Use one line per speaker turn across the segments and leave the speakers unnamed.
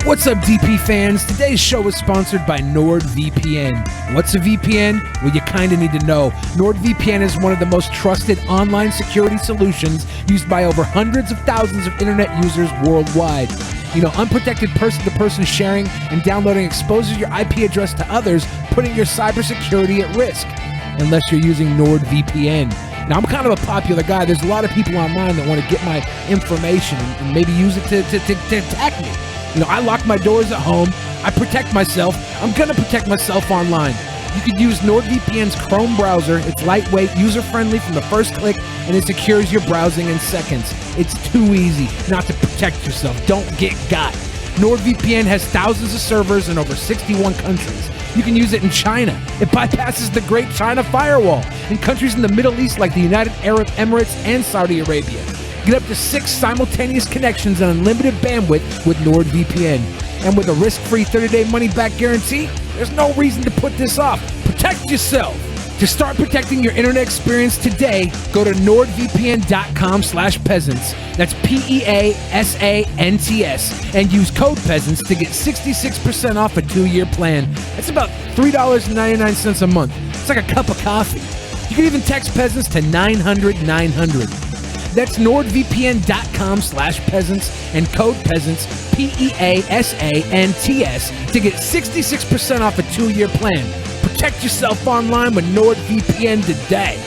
What's up, DP fans? Today's show is sponsored by NordVPN. What's a VPN? Well, you kind of need to know. NordVPN is one of the most trusted online security solutions used by over hundreds of thousands of internet users worldwide. You know, unprotected person-to-person sharing and downloading exposes your IP address to others, putting your cybersecurity at risk, unless you're using NordVPN. Now, I'm kind of a popular guy. There's a lot of people online that want to get my information and maybe use it to attack me. You know, I lock my doors at home. I protect myself. I'm going to protect myself online. You could use NordVPN's Chrome browser. It's lightweight, user-friendly from the first click, and it secures your browsing in seconds. It's too easy not to protect yourself. Don't get got. NordVPN has thousands of servers in over 61 countries. You can use it in China. It bypasses the Great China Firewall in countries in the Middle East like the United Arab Emirates and Saudi Arabia. Get up to 6 simultaneous connections and unlimited bandwidth with NordVPN. And with a risk-free 30-day money-back guarantee, there's no reason to put this off. Protect yourself. To start protecting your internet experience today, go to nordvpn.com/peasants. That's PEASANTS. And use code peasants to get 66% off a 2-year plan. That's about $3.99 a month. It's like a cup of coffee. You can even text peasants to 900-900. That's nordvpn.com/peasants and code peasants, PEASANTS, to get 66% off a 2-year plan. Protect yourself online with NordVPN today.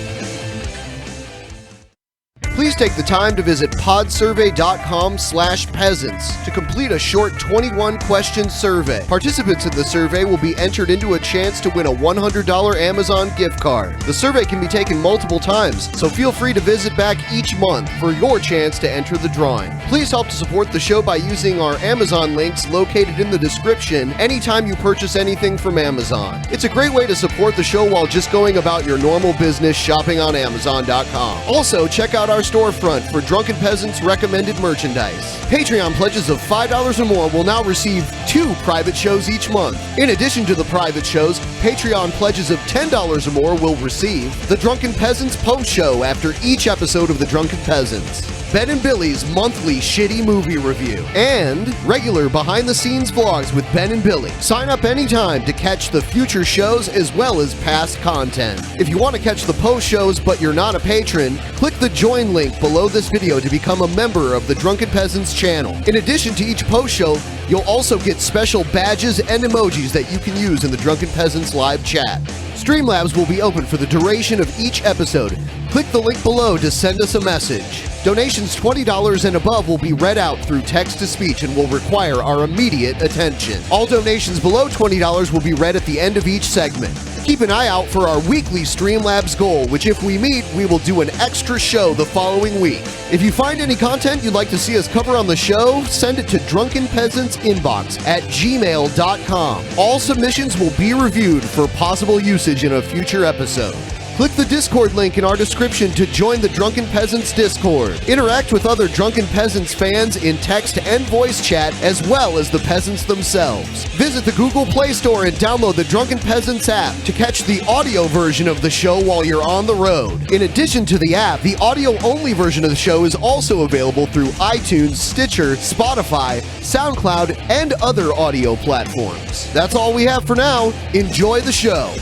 Please take the time to visit podsurvey.com/peasants to complete a short 21-question survey. Participants in the survey will be entered into a chance to win a $100 Amazon gift card. The survey can be taken multiple times, so feel free to visit back each month for your chance to enter the drawing. Please help to support the show by using our Amazon links located in the description anytime you purchase anything from Amazon. It's a great way to support the show while just going about your normal business shopping on Amazon.com. Also, check out our storefront for Drunken Peasants recommended merchandise. Patreon pledges of $5 or more will now receive 2 private shows each month. In addition to the private shows, Patreon pledges of $10 or more will receive the Drunken Peasants post show after each episode of the Drunken Peasants, Ben and Billy's monthly shitty movie review, and regular behind-the-scenes vlogs with Ben and Billy. Sign up anytime to catch the future shows as well as past content. If you want to catch the post shows but you're not a patron, click the join link below this video to become a member of the Drunken Peasants channel. In addition to each post show, you'll also get special badges and emojis that you can use in the Drunken Peasants live chat. Streamlabs will be open for the duration of each episode. Click the link below to send us a message. Donations $20 and above will be read out through text-to-speech and will require our immediate attention. All donations below $20 will be read at the end of each segment. Keep an eye out for our weekly Streamlabs goal, which if we meet, we will do an extra show the following week. If you find any content you'd like to see us cover on the show, send it to drunkenpeasantsinbox at gmail.com. All submissions will be reviewed for possible usage in a future episode. Click the Discord link in our description to join the Drunken Peasants Discord. Interact with other Drunken Peasants fans in text and voice chat, as well as the peasants themselves. Visit the Google Play Store and download the Drunken Peasants app to catch the audio version of the show while you're on the road. In addition to the app, the audio-only version of the show is also available through iTunes, Stitcher, Spotify, SoundCloud, and other audio platforms. That's all we have for now. Enjoy the show.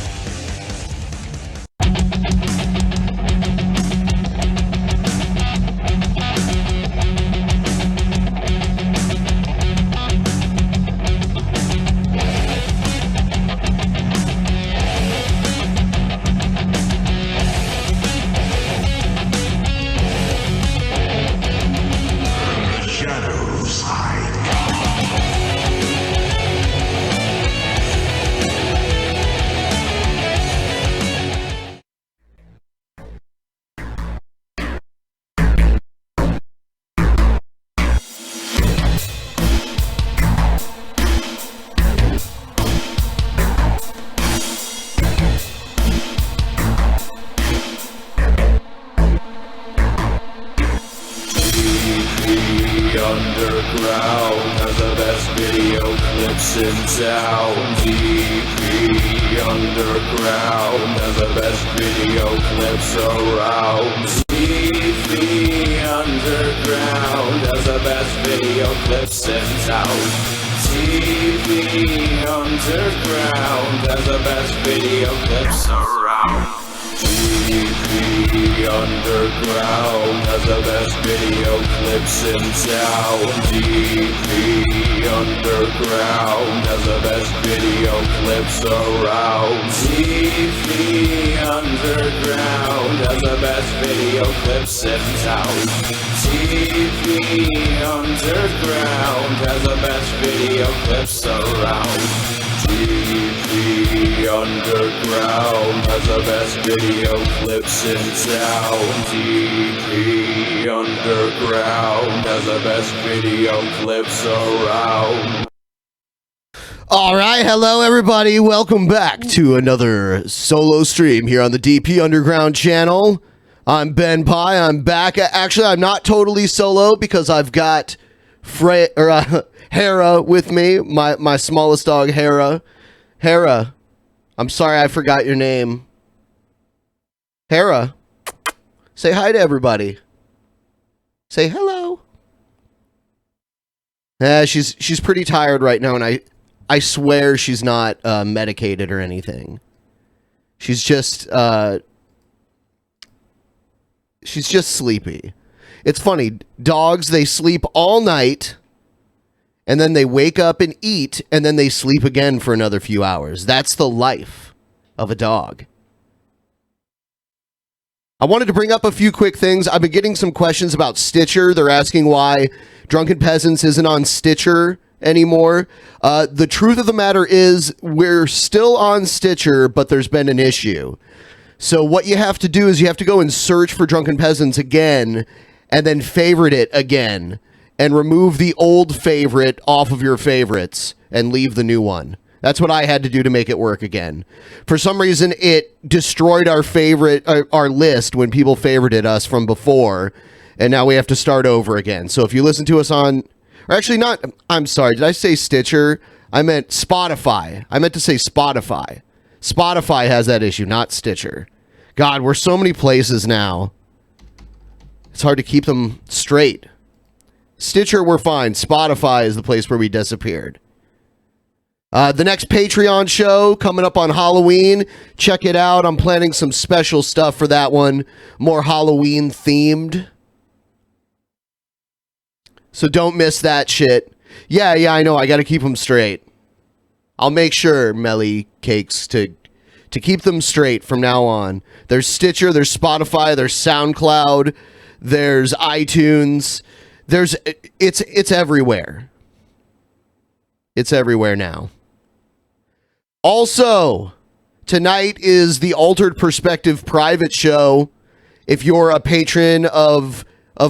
Underground has the best video clips in town. DP Underground has the best video clips around. DP Underground has the best video clips in town. TV Underground has the best video clips around. TV Underground has the best video clips in town. TV Underground has the best video clips around. TV Underground has the best video clips in town. TV Underground has the best video clips around. TV Underground has the best video clips in town. TV Underground has the best video clips around.
All right, hello everybody. Welcome back to another solo stream here on the DP Underground channel. I'm BENPAI. I'm back. Actually, I'm not totally solo because I've got Hera with me, my smallest dog, Hera. Hera, I'm sorry I forgot your name. Hera, say hi to everybody. Say hello. She's pretty tired right now, and I swear she's not medicated or anything. She's just sleepy. It's funny. Dogs, they sleep all night, and then they wake up and eat, and then they sleep again for another few hours. That's the life of a dog. I wanted to bring up a few quick things. I've been getting some questions about Stitcher. They're asking why Drunken Peasants isn't on Stitcher anymore. The truth of the matter is we're still on Stitcher, but there's been an issue. So what you have to do is you have to go and search for Drunken Peasants again, and then favorite it again, and remove the old favorite off of your favorites and leave the new one. That's what I had to do to make it work again. For some reason, it destroyed our list when people favorited us from before, and now we have to start over again. So if you listen to us on, or actually not, I'm sorry, did I say Stitcher? I meant Spotify. I meant to say Spotify. Spotify has that issue, not Stitcher. God, we're so many places now. It's hard to keep them straight. Stitcher, we're fine. Spotify is the place where we disappeared. The next Patreon show coming up on Halloween. Check it out. I'm planning some special stuff for that one. More Halloween themed. So don't miss that shit. Yeah, I know. I got to keep them straight. I'll make sure, Melly Cakes, to keep them straight from now on. There's Stitcher, there's Spotify, there's SoundCloud, there's iTunes. It's everywhere. It's everywhere now. Also, tonight is the Altered Perspective private show. If you're a patron of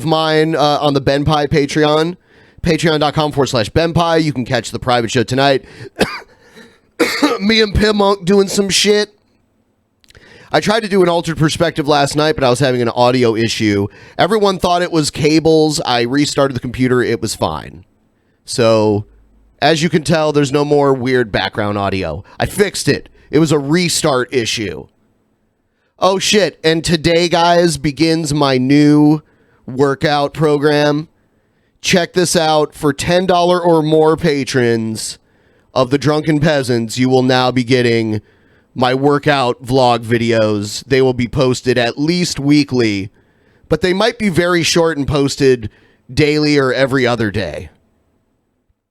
mine on the BENPAI Patreon, patreon.com/BENPAI, you can catch the private show tonight. Me and Pimmonk doing some shit. I tried to do an Altered Perspective last night, but I was having an audio issue. Everyone thought it was cables. I restarted the computer. It was fine. So, as you can tell, there's no more weird background audio. I fixed it. It was a restart issue. Oh, shit. And today, guys, begins my new workout program. Check this out. For $10 or more patrons of the Drunken Peasants, you will now be getting my workout vlog videos. They will be posted at least weekly, but they might be very short and posted daily or every other day.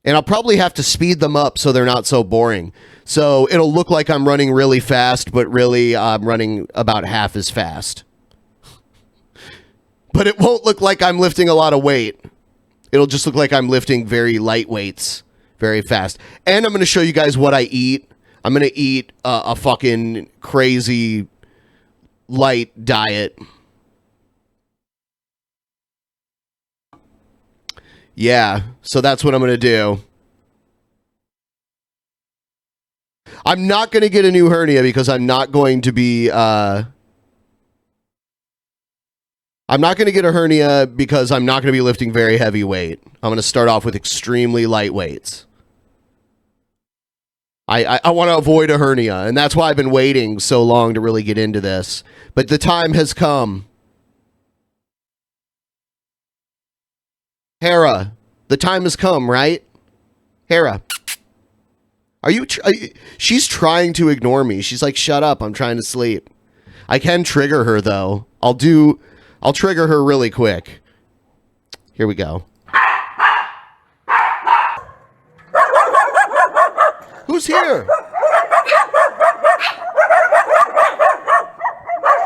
And I'll probably have to speed them up so they're not so boring. So it'll look like I'm running really fast, but really I'm running about half as fast. But it won't look like I'm lifting a lot of weight. It'll just look like I'm lifting very light weights very fast. And I'm going to show you guys what I eat. I'm going to eat a fucking crazy light diet. Yeah, so that's what I'm going to do. I'm not going to get a new hernia because I'm not going to be... I'm not going to get a hernia because I'm not going to be lifting very heavy weight. I'm going to start off with extremely light weights. I want to avoid a hernia, and that's why I've been waiting so long to really get into this. But the time has come. Hera, the time has come, right? Hera. She's trying to ignore me. She's like, shut up, I'm trying to sleep. I can trigger her though. I'll trigger her really quick. Here we go. Who's here?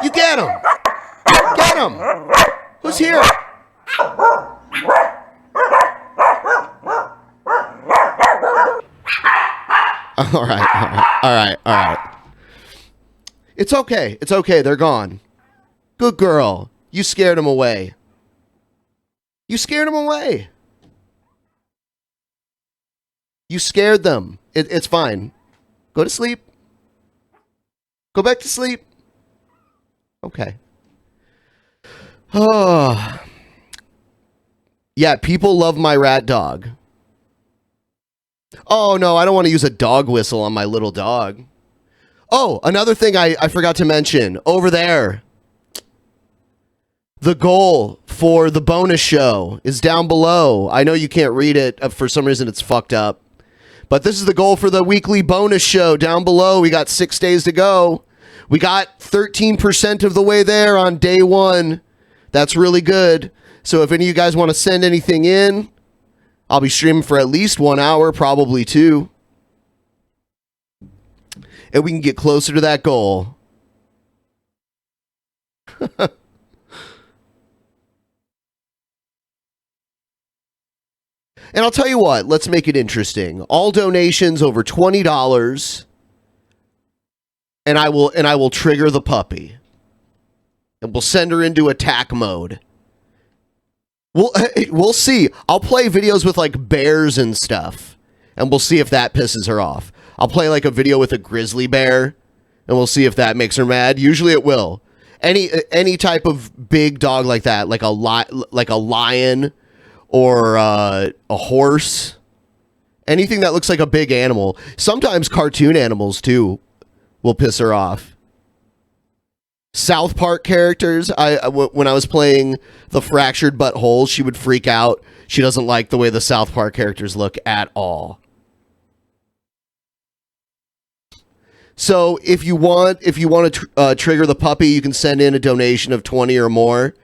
You get him. Get him. Who's here? All right. It's okay. It's okay. They're gone. Good girl. You scared them away. You scared them away. You scared them. It's fine. Go to sleep. Go back to sleep. Okay. Oh. Yeah, people love my rat dog. Oh, no, I don't want to use a dog whistle on my little dog. Oh, another thing I forgot to mention. Over there. The goal for the bonus show is down below. I know you can't read it. For some reason, it's fucked up. But this is the goal for the weekly bonus show down below. We got 6 days to go. We got 13% of the way there on day 1. That's really good. So if any of you guys want to send anything in, I'll be streaming for at least 1 hour, probably 2. And we can get closer to that goal. And I'll tell you what, let's make it interesting. All donations over $20, and I will trigger the puppy. And we'll send her into attack mode. We'll see. I'll play videos with like bears and stuff, and we'll see if that pisses her off. I'll play like a video with a grizzly bear, and we'll see if that makes her mad. Usually it will. Any type of big dog like that, like a lion or a horse, anything that looks like a big animal. Sometimes cartoon animals too will piss her off. South Park characters, when I was playing the Fractured But Whole, she would freak out. She doesn't like the way the South Park characters look at all. So if you want to trigger the puppy, you can send in a donation of 20 or more,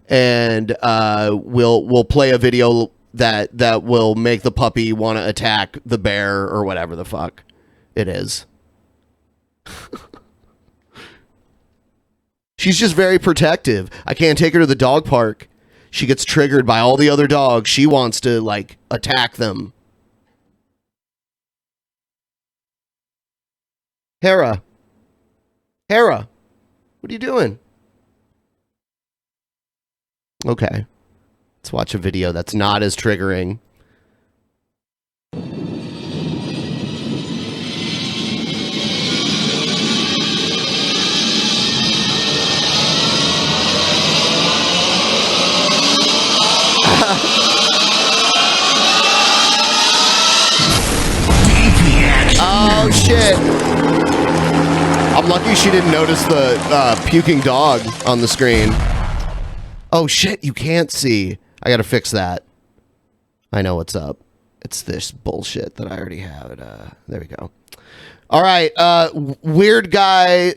and we'll play a video that will make the puppy want to attack the bear or whatever the fuck it is. She's just very protective. I can't take her to the dog park. She gets triggered by all the other dogs. She wants to like attack them. Hera, what are you doing? Okay. Let's watch a video that's not as triggering. Oh, shit. I'm lucky she didn't notice the puking dog on the screen. Oh, shit, you can't see. I gotta fix that. I know what's up. It's this bullshit that I already have. There we go. All right, weird guy.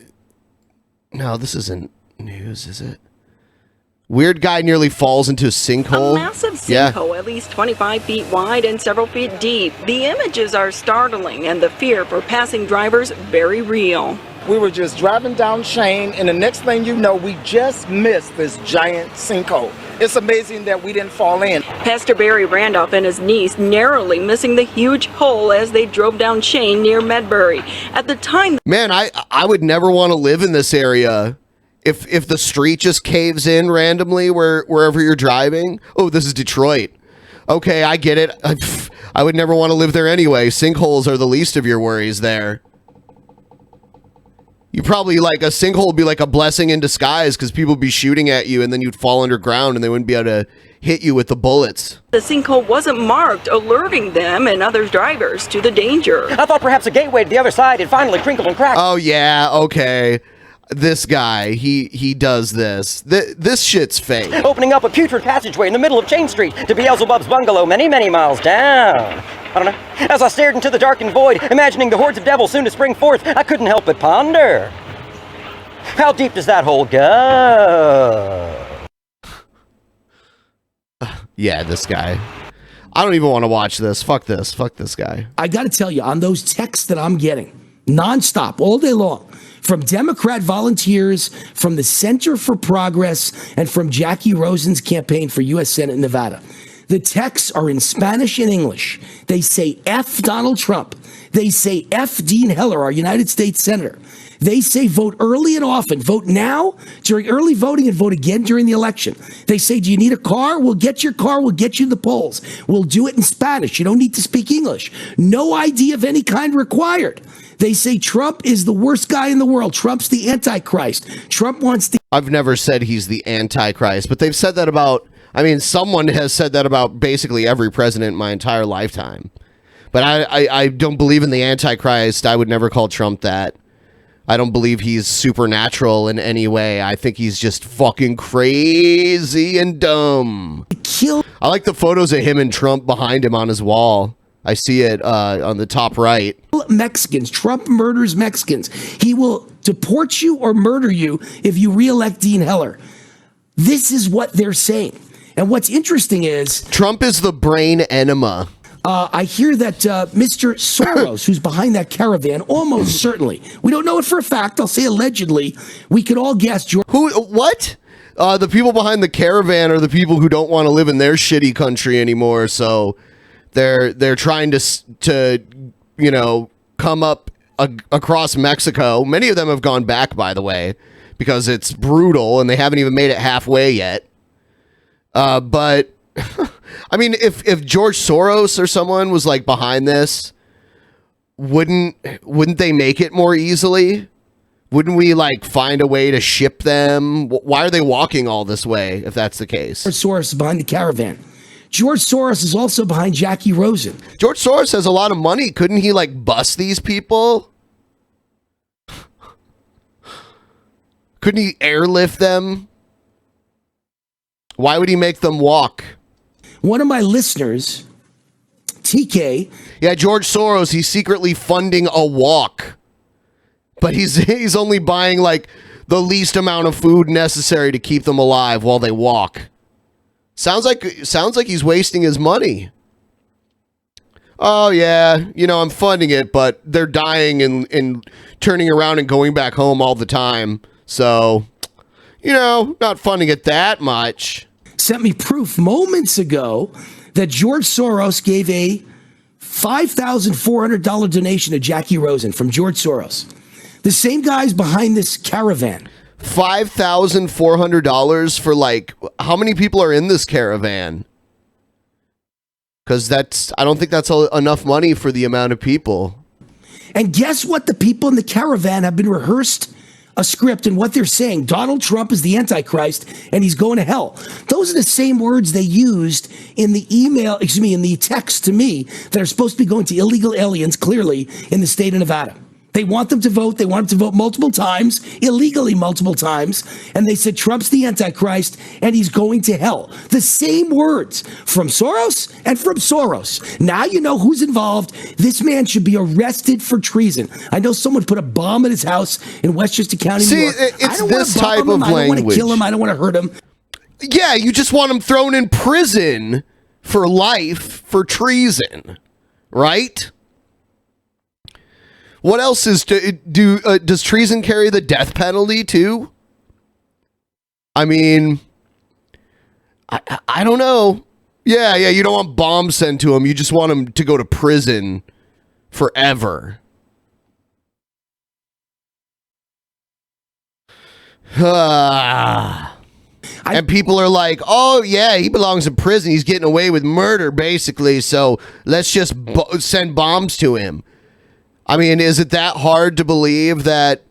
No, this isn't news, is it? Weird guy nearly falls into a sinkhole.
A massive sinkhole, at least 25 feet wide and several feet deep. The images are startling and the fear for passing drivers very real.
We were just driving down Shane, and the next thing you know, we just missed this giant sinkhole. It's amazing that we didn't fall in.
Pastor Barry Randolph and his niece narrowly missing the huge hole as they drove down Shane near Medbury. At the time...
Man, I would never want to live in this area. If the street just caves in randomly wherever you're driving. Oh, this is Detroit. Okay, I get it. I would never want to live there anyway. Sinkholes are the least of your worries there. You probably, like, a sinkhole would be like a blessing in disguise because people would be shooting at you and then you'd fall underground and they wouldn't be able to hit you with the bullets.
The sinkhole wasn't marked, alerting them and other drivers to the danger.
I thought perhaps a gateway to the other side had finally crinkled and cracked.
Oh, yeah, okay. This guy, he does this. This shit's fake.
Opening up a putrid passageway in the middle of Chain Street to Beelzebub's bungalow many, many miles down. I don't know. As I stared into the darkened void, imagining the hordes of devils soon to spring forth, I couldn't help but ponder. How deep does that hole go?
Yeah, this guy. I don't even want to watch this. Fuck this. Fuck this guy.
I got to tell you, on those texts that I'm getting, nonstop, all day long, from Democrat volunteers, from the Center for Progress, and from Jackie Rosen's campaign for U.S. Senate in Nevada. The texts are in Spanish and English. They say F Donald Trump. They say F Dean Heller, our United States Senator. They say vote early and often. Vote now during early voting and vote again during the election. They say, do you need a car? We'll get your car. We'll get you to the polls. We'll do it in Spanish. You don't need to speak English. No ID of any kind required. They say Trump is the worst guy in the world. Trump's the Antichrist. Trump wants to...
I've never said he's the Antichrist, but they've said that about... I mean, someone has said that about basically every president in my entire lifetime. But I don't believe in the Antichrist. I would never call Trump that. I don't believe he's supernatural in any way. I think he's just fucking crazy and dumb. I like the photos of him and Trump behind him on his wall. I see it on the top right.
Mexicans. Trump murders Mexicans. He will deport you or murder you if you reelect Dean Heller. This is what they're saying. And what's interesting is...
Trump is the brain enema.
I hear that Mr. Soros, who's behind that caravan, almost certainly, we don't know it for a fact, I'll say allegedly, we could all guess...
What? The people behind the caravan are the people who don't want to live in their shitty country anymore, so they're trying to you know, come up across Mexico. Many of them have gone back, by the way, because it's brutal, and they haven't even made it halfway yet. But... I mean, if George Soros or someone was like behind this, wouldn't they make it more easily? Wouldn't we like find a way to ship them? Why are they walking all this way if that's the case?
George Soros is behind the caravan. George Soros is also behind Jackie Rosen.
George Soros has a lot of money. Couldn't he like bust these people? Couldn't he airlift them? Why would he make them walk?
One of my listeners, TK...
Yeah, George Soros, he's secretly funding a walk. But he's only buying, like, the least amount of food necessary to keep them alive while they walk. Sounds like he's wasting his money. Oh, yeah, you know, I'm funding it, but they're dying and turning around and going back home all the time. So, you know, not funding it that much.
Sent me proof moments ago that George Soros gave a $5,400 donation to Jackie Rosen from George Soros. The same guy's behind this caravan.
$5,400 for like, how many people are in this caravan? Because I don't think that's enough money for the amount of people.
And guess what? The people in the caravan have been rehearsed a script, and what they're saying, Donald Trump is the Antichrist and he's going to hell. Those are the same words they used in the email, in the text to me that are supposed to be going to illegal aliens, clearly, in the state of Nevada. They want them to vote. They want them to vote multiple times, illegally multiple times. And they said Trump's the Antichrist and he's going to hell. The same words from Soros and from Soros. Now you know who's involved. This man should be arrested for treason. I know someone put a bomb at his house in Westchester County, New York.
It's this type of language.
I don't want to kill him. I don't want to hurt him.
Yeah, you just want him thrown in prison for life for treason, right? What else is does treason carry the death penalty too? I mean, I don't know. Yeah, you don't want bombs sent to him. You just want him to go to prison forever. And people are like, oh, yeah, he belongs in prison. He's getting away with murder, basically. So let's just send bombs to him. I mean, is it that hard to believe that,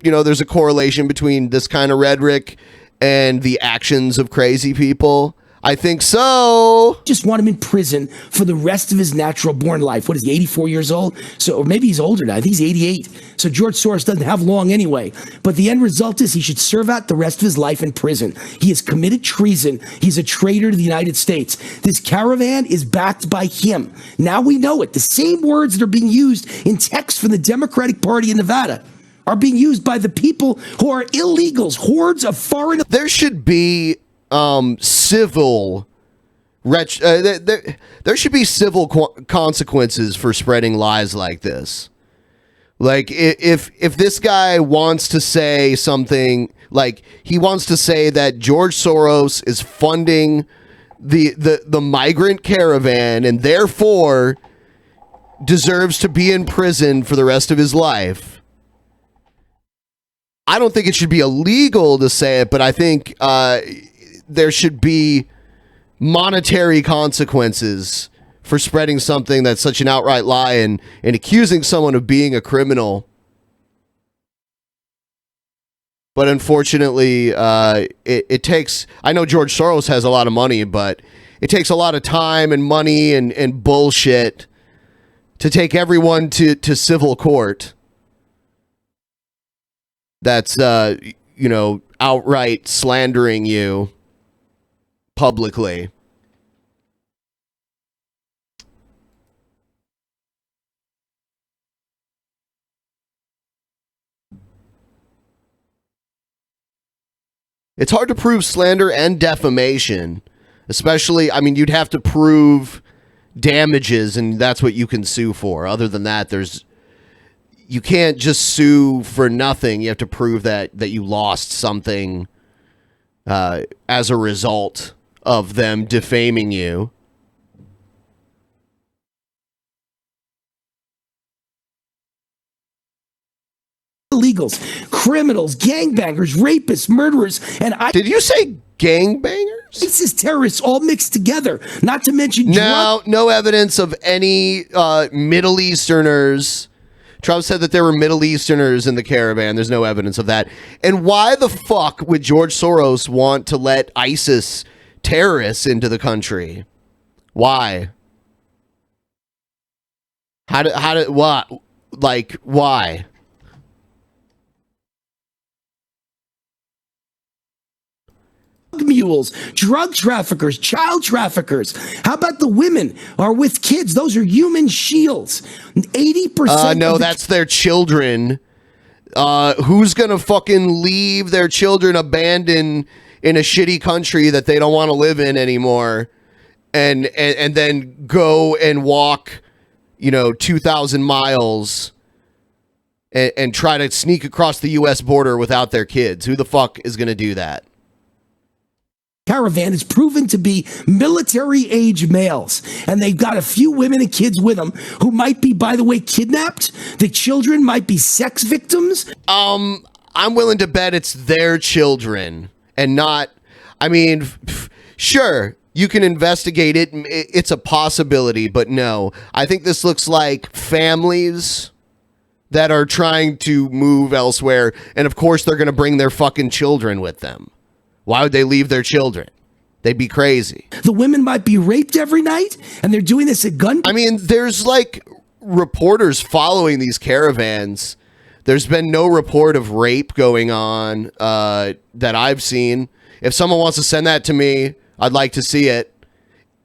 you know, there's a correlation between this kind of rhetoric and the actions of crazy people? I think so.
Just want him in prison for the rest of his natural born life. What is he, 84 years old? So, or maybe he's older now. I think he's 88. So George Soros doesn't have long anyway. But the end result is he should serve out the rest of his life in prison. He has committed treason. He's a traitor to the United States. This caravan is backed by him. Now we know it. The same words that are being used in text from the Democratic Party in Nevada are being used by the people who are illegals, hordes of foreign...
There should be civil there should be civil consequences for spreading lies like this. Like if this guy wants to say something, like he wants to say that George Soros is funding the migrant caravan and therefore deserves to be in prison for the rest of his life. I don't think it should be illegal to say it, but I think there should be monetary consequences for spreading something that's such an outright lie and accusing someone of being a criminal. But unfortunately, it takes... I know George Soros has a lot of money, but it takes a lot of time and money and bullshit to take everyone to civil court. That's, outright slandering you publicly. It's hard to prove slander and defamation, especially, I mean, you'd have to prove damages, and that's what you can sue for. Other than that, you can't just sue for nothing. You have to prove that you lost something as a result of them defaming you.
Illegals, criminals, gangbangers, rapists, murderers, and
Did you say gangbangers?
ISIS terrorists all mixed together. Not to mention
no evidence of any Middle Easterners. Trump said that there were Middle Easterners in the caravan. There's no evidence of that. And why the fuck would George Soros want to let ISIS terrorists into the country? Why? What? Like, why?
mules, drug traffickers, child traffickers. How about the women are with kids? Those are human shields. 80%.
No, that's their children. Who's gonna fucking leave their children abandoned in a shitty country that they don't want to live in anymore, and then go and walk, 2,000 miles and try to sneak across the U.S. border without their kids? Who the fuck is gonna do that?
Caravan is proven to be military-age males, and they've got a few women and kids with them who might be, by the way, kidnapped. The children might be sex victims.
I'm willing to bet it's their children and not... sure, you can investigate it. It's a possibility, but no. I think this looks like families that are trying to move elsewhere, and of course they're going to bring their fucking children with them. Why would they leave their children? They'd be crazy.
The women might be raped every night, and they're doing this at gun.
There's reporters following these caravans. There's been no report of rape going on that I've seen. If someone wants to send that to me, I'd like to see it.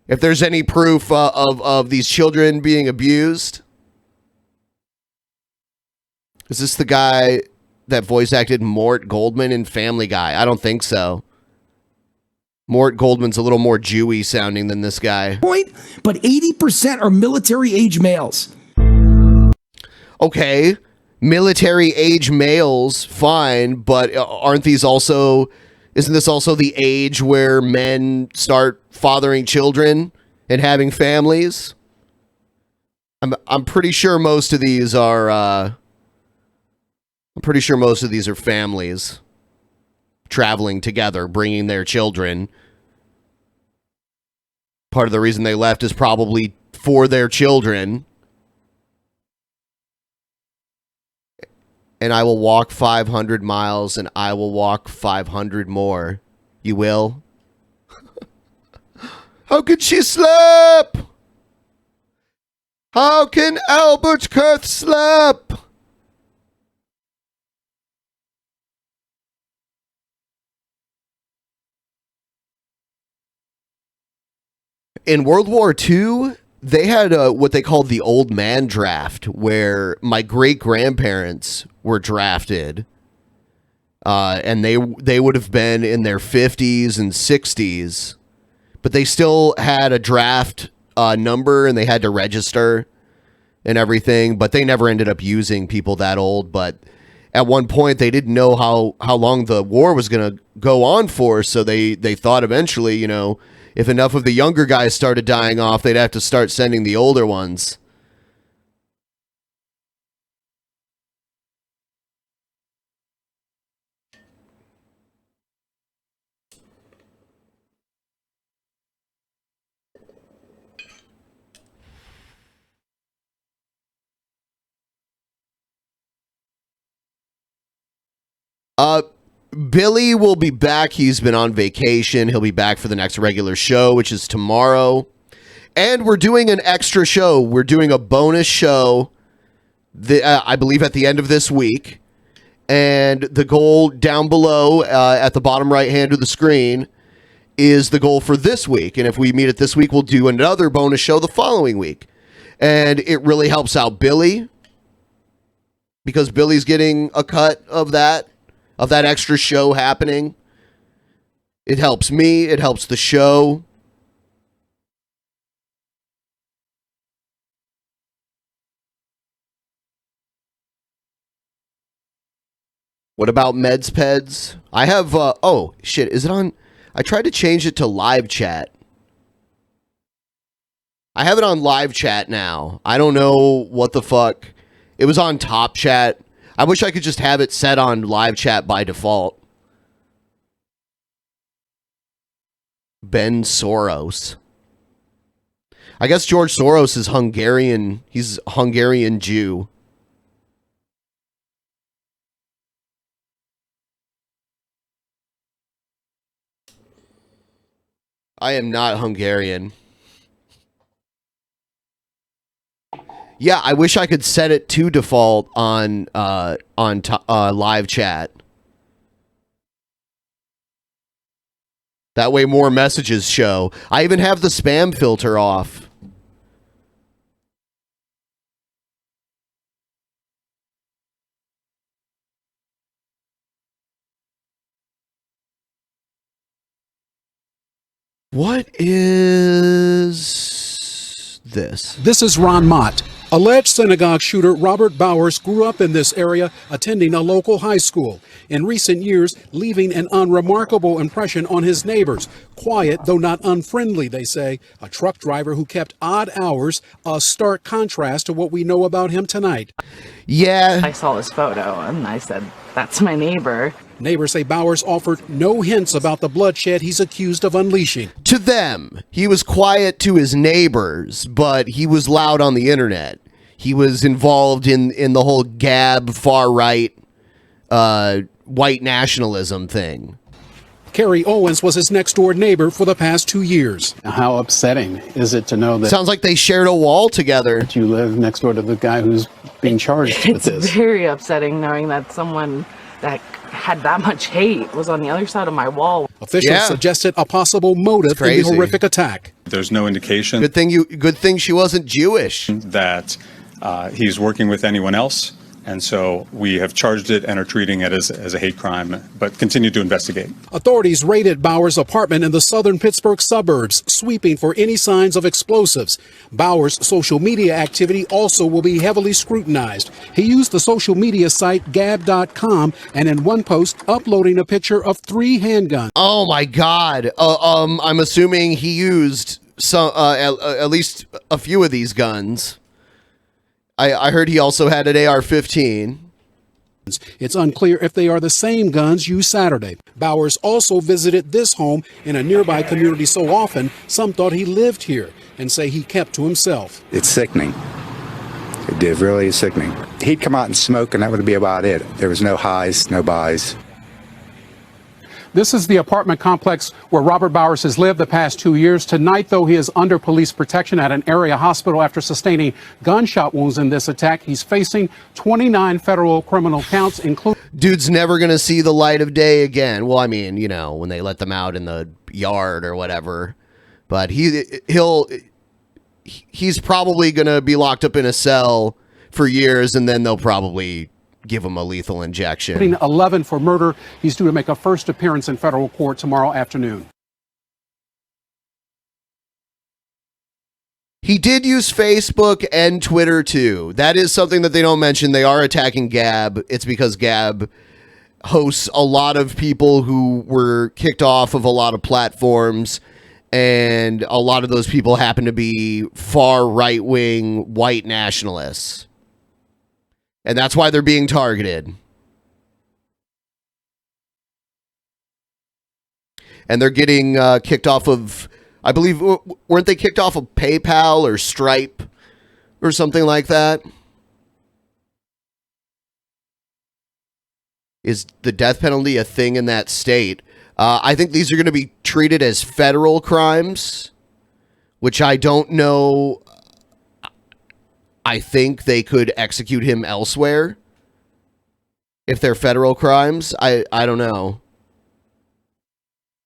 If there's any proof of these children being abused. Is this the guy that voice acted Mort Goldman in Family Guy? I don't think so. Mort Goldman's a little more Jewy sounding than this guy.
But 80% are military age males.
Okay, military age males, fine, but isn't this also the age where men start fathering children and having families? I'm pretty sure most of these are families traveling together, bringing their children. Part of the reason they left is probably for their children. And I will walk 500 miles and I will walk 500 more. You will? How could she slap? How can Albert Kurth slap? In World War II, they had what they called the old man draft, where my great-grandparents were drafted. And they would have been in their 50s and 60s. But they still had a draft number, and they had to register and everything. But they never ended up using people that old. But at one point, they didn't know how long the war was going to go on for. So they thought eventually, you know, if enough of the younger guys started dying off, they'd have to start sending the older ones. Billy will be back. He's been on vacation. He'll be back for the next regular show, which is tomorrow. And we're doing an extra show. We're doing a bonus show, I believe, at the end of this week. And the goal down below at the bottom right hand of the screen is the goal for this week. And if we meet it this week, we'll do another bonus show the following week. And it really helps out Billy, because Billy's getting a cut of that extra show happening. It helps me. It helps the show. What about Meds Peds? I have, oh, shit, is it on? I tried to change it to live chat. I have it on live chat now. I don't know what the fuck. It was on top chat. I wish I could just have it set on live chat by default. Ben Soros. I guess George Soros is Hungarian. He's a Hungarian Jew. I am not Hungarian. Yeah, I wish I could set it to default on live chat. That way more messages show. I even have the spam filter off. What is this?
This is Ron Mott. Alleged synagogue shooter Robert Bowers grew up in this area, attending a local high school. In recent years, leaving an unremarkable impression on his neighbors. Quiet, though not unfriendly, they say. A truck driver who kept odd hours, a stark contrast to what we know about him tonight.
Yeah.
I saw his photo and I said, that's my neighbor.
Neighbors say Bowers offered no hints about the bloodshed he's accused of unleashing.
To them, he was quiet to his neighbors, but he was loud on the internet. He was involved in the whole Gab far-right white nationalism thing.
Kerry Owens was his next-door neighbor for the past 2 years.
How upsetting is it to know that...
Sounds like they shared a wall together.
...you live next door to the guy who's being charged with this.
It's very upsetting knowing that someone that had that much hate was on the other side of my wall.
Officials suggested a possible motive in the horrific attack.
There's no indication.
Good thing she wasn't Jewish.
That he's working with anyone else. And so we have charged it and are treating it as a hate crime, but continue to investigate.
Authorities raided Bowers' apartment in the southern Pittsburgh suburbs, sweeping for any signs of explosives. Bowers' social media activity also will be heavily scrutinized. He used the social media site gab.com and in one post uploading a picture of 3 handguns.
Oh my God. I'm assuming he used some, at least a few of these guns. I heard he also had an AR-15.
It's unclear if they are the same guns used Saturday. Bowers also visited this home in a nearby community so often, some thought he lived here and say he kept to himself.
It's sickening. It really is sickening. He'd come out and smoke, and that would be about it. There was no highs, no buys.
This is the apartment complex where Robert Bowers has lived the past 2 years. Tonight, though, he is under police protection at an area hospital after sustaining gunshot wounds in this attack. He's facing 29 federal criminal counts, including...
Dude's never going to see the light of day again. Well, I mean, you know, when they let them out in the yard or whatever. But he's probably going to be locked up in a cell for years, and then they'll probably give him a lethal injection.
11 for murder. He's due to make a first appearance in federal court tomorrow afternoon.
He did use Facebook and Twitter too. That is something that they don't mention. They are attacking Gab. It's because Gab hosts a lot of people who were kicked off of a lot of platforms, and a lot of those people happen to be far right-wing white nationalists. And that's why they're being targeted. And they're getting kicked off of, I believe, weren't they kicked off of PayPal or Stripe or something like that? Is the death penalty a thing in that state? I think these are going to be treated as federal crimes, which I don't know. I think they could execute him elsewhere if they're federal crimes. I don't know.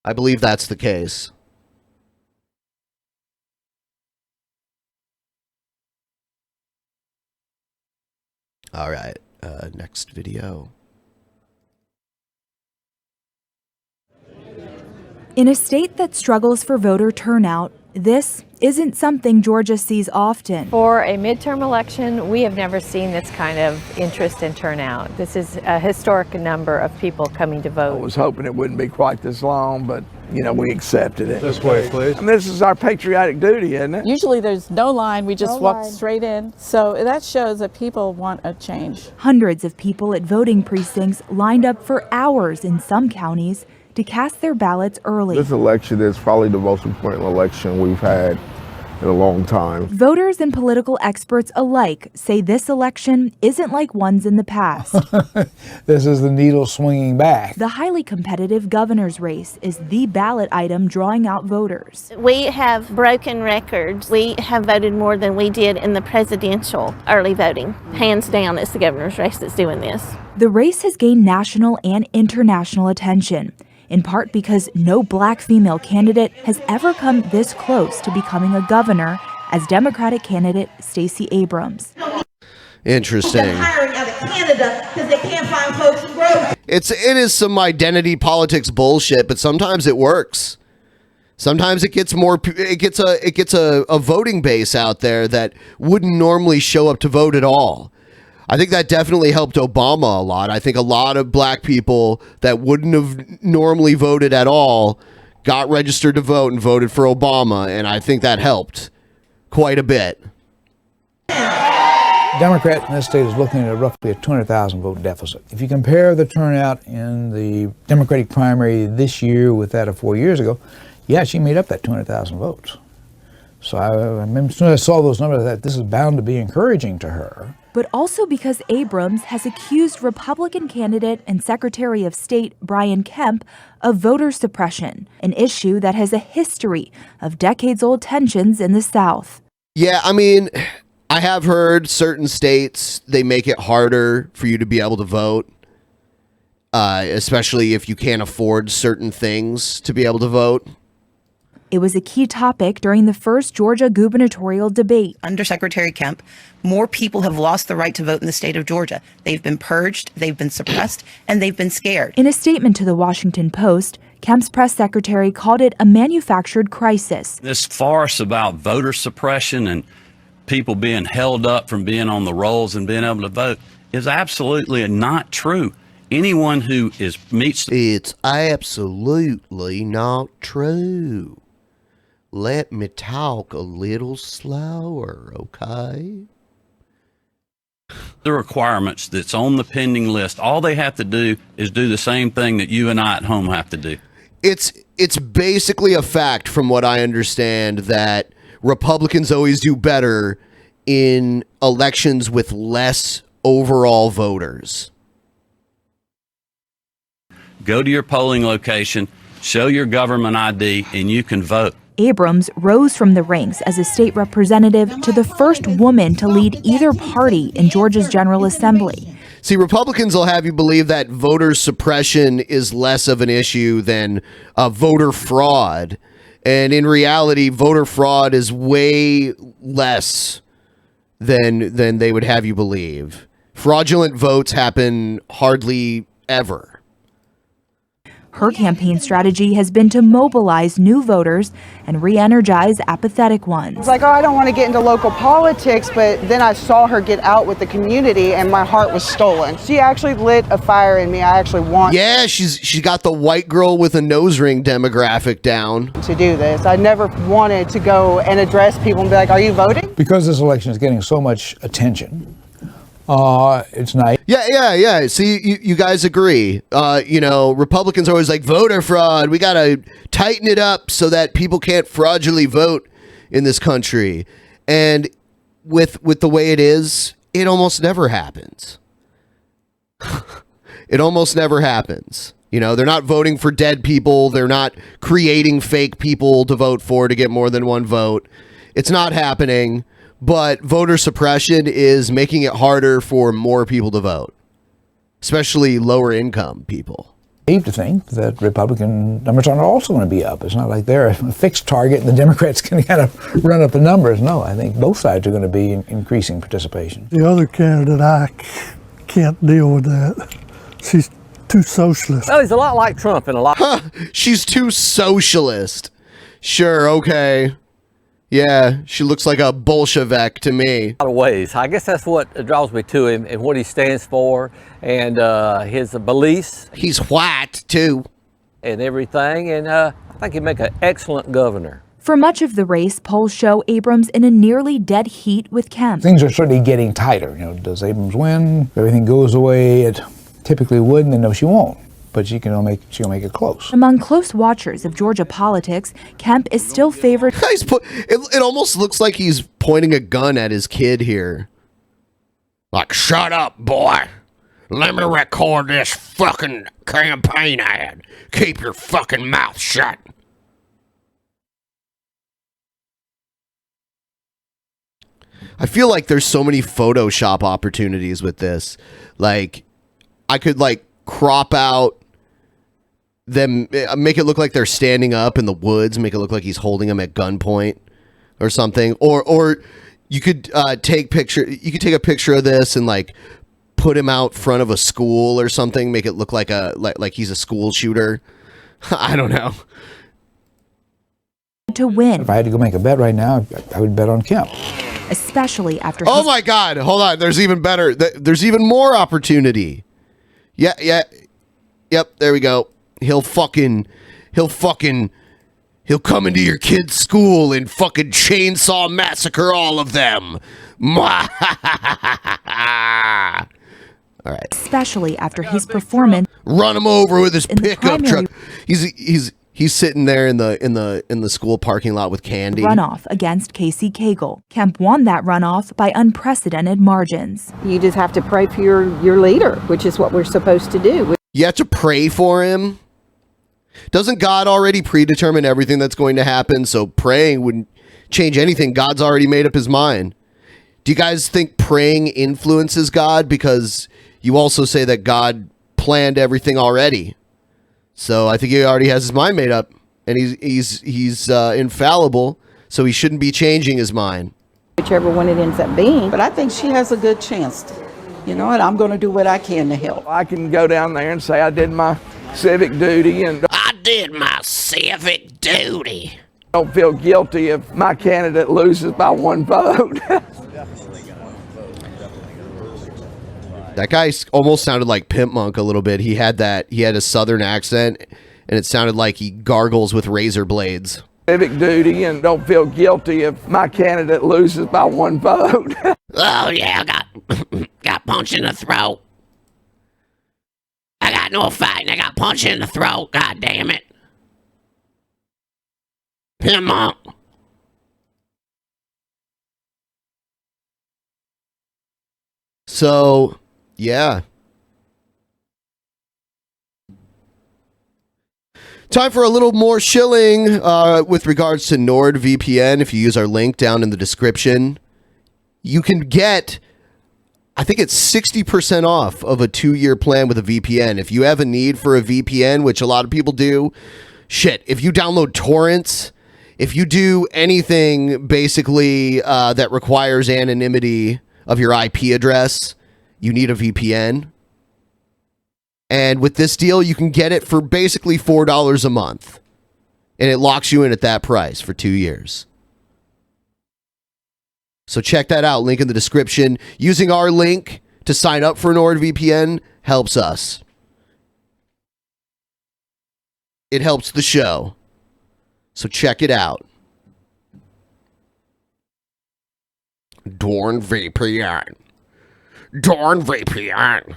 I believe that's the case. All right, next video.
In a state that struggles for voter turnout, this isn't something Georgia sees often.
For a midterm election, we have never seen this kind of interest and turnout. This is a historic number of people coming to vote.
I was hoping it wouldn't be quite this long, but we accepted it.
This way, please.
And this is our patriotic duty, isn't it?
Usually there's no line, we just walk straight in. So that shows that people want a change.
Hundreds of people at voting precincts lined up for hours in some counties to cast their ballots early.
This election is probably the most important election we've had in a long time.
Voters and political experts alike say this election isn't like ones in the past.
This is the needle swinging back.
The highly competitive governor's race is the ballot item drawing out voters.
We have broken records. We have voted more than we did in the presidential early voting. Hands down, it's the governor's race that's doing this.
The race has gained national and international attention, in part because no black female candidate has ever come this close to becoming a governor as Democratic candidate Stacey Abrams.
Interesting.
Hiring out of Canada because they can't find folks in Grove.
It is some identity politics bullshit, but sometimes it works. Sometimes it gets a voting base out there that wouldn't normally show up to vote at all. I think that definitely helped Obama a lot. I think a lot of black people that wouldn't have normally voted at all got registered to vote and voted for Obama, and I think that helped quite a bit.
Democrat in this state is looking at roughly a 200,000 vote deficit. If you compare the turnout in the Democratic primary this year with that of 4 years ago, yeah, she made up that 200,000 votes. So as soon as I saw those numbers, I thought this is bound to be encouraging to her.
But also because Abrams has accused Republican candidate and Secretary of State Brian Kemp of voter suppression, an issue that has a history of decades-old tensions in the South.
Yeah, I mean, I have heard certain states, they make it harder for you to be able to vote, especially if you can't afford certain things to be able to vote.
It was a key topic during the first Georgia gubernatorial debate.
Under Secretary Kemp, more people have lost the right to vote in the state of Georgia. They've been purged, they've been suppressed, and they've been scared.
In a statement to the Washington Post, Kemp's press secretary called it a manufactured crisis.
This farce about voter suppression and people being held up from being on the rolls and being able to vote is absolutely not true. Anyone who meets...
It's absolutely not true. Let me talk a little slower, okay?
The requirements that's on the pending list, all they have to do is do the same thing that you and I at home have to do.
It's basically a fact, from what I understand, that Republicans always do better in elections with less overall voters.
Go to your polling location, show your government ID, and you can vote.
Abrams rose from the ranks as a state representative to the first woman to lead either party in Georgia's General Assembly.
See, Republicans will have you believe that voter suppression is less of an issue than voter fraud. And in reality, voter fraud is way less than they would have you believe. Fraudulent votes happen hardly ever.
Her campaign strategy has been to mobilize new voters and re-energize apathetic ones.
It's like, oh, I don't want to get into local politics, but then I saw her get out with the community and my heart was stolen. She actually lit a fire in me. I actually want
she got the white girl with a nose ring demographic down.
To do this. I never wanted to go and address people and be like, are you voting?
Because this election is getting so much attention, it's nice.
Yeah. See, you guys agree. Republicans are always like, voter fraud. We got to tighten it up so that people can't fraudulently vote in this country. And with the way it is, it almost never happens. It almost never happens. They're not voting for dead people. They're not creating fake people to vote for to get more than one vote. It's not happening. But voter suppression is making it harder for more people to vote, especially lower income people.
I hate to think that Republican numbers aren't also going to be up. It's not like they're a fixed target and the Democrats can kind of run up the numbers. No, I think both sides are going to be increasing participation.
The other candidate, I can't deal with that. She's too socialist.
Well, he's a lot like Trump in a lot.
She's too socialist. Sure, okay. Yeah, she looks like a Bolshevik to me.
A lot of ways. I guess that's what draws me to him and what he stands for and his beliefs.
He's white, too.
And everything. And I think he'd make an excellent governor.
For much of the race, polls show Abrams in a nearly dead heat with Kemp.
Things are certainly getting tighter. Does Abrams win? Everything goes the way it typically would, and then no, she won't. But she'll make it close.
Among close watchers of Georgia politics, Kemp is still favored.
It almost looks like he's pointing a gun at his kid here. Like, shut up, boy. Let me record this fucking campaign ad. Keep your fucking mouth shut. I feel like there's so many Photoshop opportunities with this. Like, I could, crop out them, make it look like they're standing up in the woods, make it look like he's holding them at gunpoint or something, or you could take a picture of this and put him out front of a school or something, make it look like he's a school shooter. I don't know.
To win.
If I had to go make a bet right now, I would bet on Kemp.
Especially after
Oh my God, hold on, there's even better, there's even more opportunity. Yep, there we go. He'll come into your kid's school and fucking chainsaw massacre all of them. All right.
Especially after his performance.
Run him over with his pickup truck. He's sitting there in the school parking lot with candy.
Runoff against Casey Cagle. Kemp won that runoff by unprecedented margins.
You just have to pray for your leader, which is what we're supposed to do.
You have to pray for him. Doesn't God already predetermine everything that's going to happen? So praying wouldn't change anything. God's already made up his mind. Do you guys think praying influences God? Because you also say that God planned everything already. So I think he already has his mind made up, and he's infallible, so he shouldn't be changing his mind.
Whichever one it ends up being. But I think she has a good chance, and I'm going to do what I can to help.
I can go down there and say I did my civic duty and
I did my civic duty.
Don't feel guilty if my candidate loses by one vote.
That guy almost sounded like Pimp Monk a little bit. He had a southern accent, and it sounded like he gargles with razor blades.
Civic duty and don't feel guilty if my candidate loses by one vote.
Oh yeah, I got punched in the throat. I got no fighting. I got punched in the throat. God damn it. Pimp Monk. So, yeah. Time for a little more shilling with regards to NordVPN. If you use our link down in the description, you can get, I think it's 60% off of a 2-year plan with a VPN. If you have a need for a VPN, which a lot of people do, shit, if you download torrents, if you do anything basically that requires anonymity of your IP address, you need a VPN. And with this deal, you can get it for basically $4 a month. And it locks you in at that price for 2 years. So check that out. Link in the description. Using our link to sign up for NordVPN helps us. It helps the show. So check it out. DornVPN. DornVPN.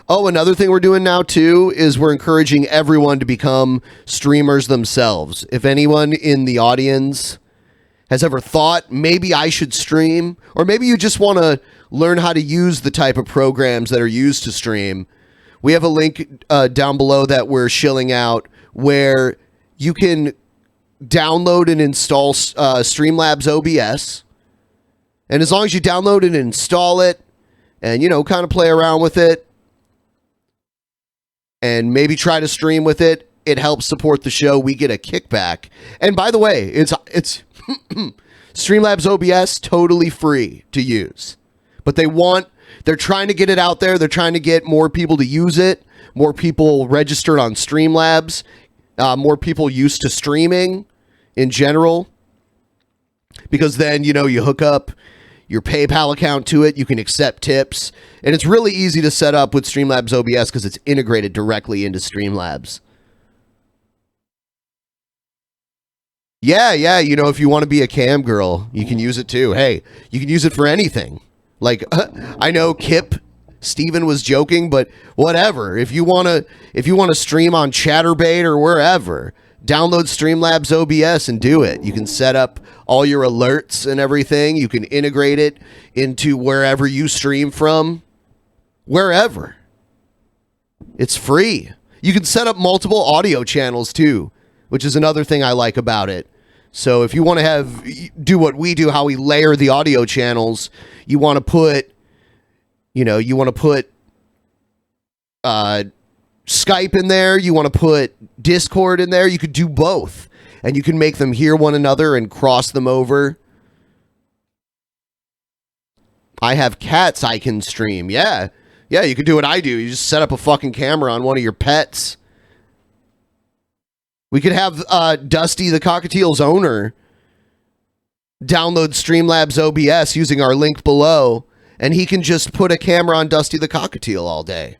Oh, another thing we're doing now, too, is we're encouraging everyone to become streamers themselves. If anyone in the audience has ever thought, maybe I should stream, or maybe you just want to learn how to use the type of programs that are used to stream, we have a link down below that we're shilling out where you can download and install Streamlabs OBS. And as long as you download and install it and, you know, kind of play around with it, and maybe try to stream with it, it helps support the show. We get a kickback. And by the way, it's Streamlabs OBS, totally free to use. But they're trying to get it out there. They're trying to get more people to use it, more people registered on Streamlabs, more people used to streaming in general. Because then, you know, you hook up your PayPal account to it, you can accept tips, and it's really easy to set up with Streamlabs OBS because it's integrated directly into Streamlabs. Yeah, you know, if you want to be a cam girl, you can use it too. Hey, you can use it for anything. Like, I know Steven was joking, but whatever. If you want to stream on Chatterbait or wherever, download Streamlabs OBS and do it. You can set up all your alerts and everything. You can integrate it into wherever you stream from. Wherever. It's free. You can set up multiple audio channels too, which is another thing I like about it. So if you want to do what we do, how we layer the audio channels, you want to put Skype in there, you want to put Discord in there, you could do both. And you can make them hear one another and cross them over. I have cats I can stream. Yeah, you can do what I do. You just set up a fucking camera on one of your pets. We could have Dusty the Cockatiel's owner download Streamlabs OBS using our link below, and he can just put a camera on Dusty the Cockatiel all day.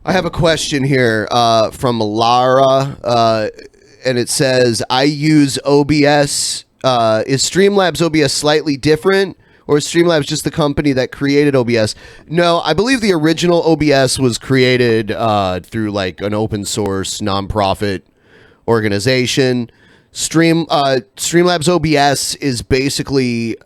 I have a question here from Lara, and it says, I use OBS. Is Streamlabs OBS slightly different, or is Streamlabs just the company that created OBS? No, I believe the original OBS was created through like an open source nonprofit organization. Streamlabs OBS is basically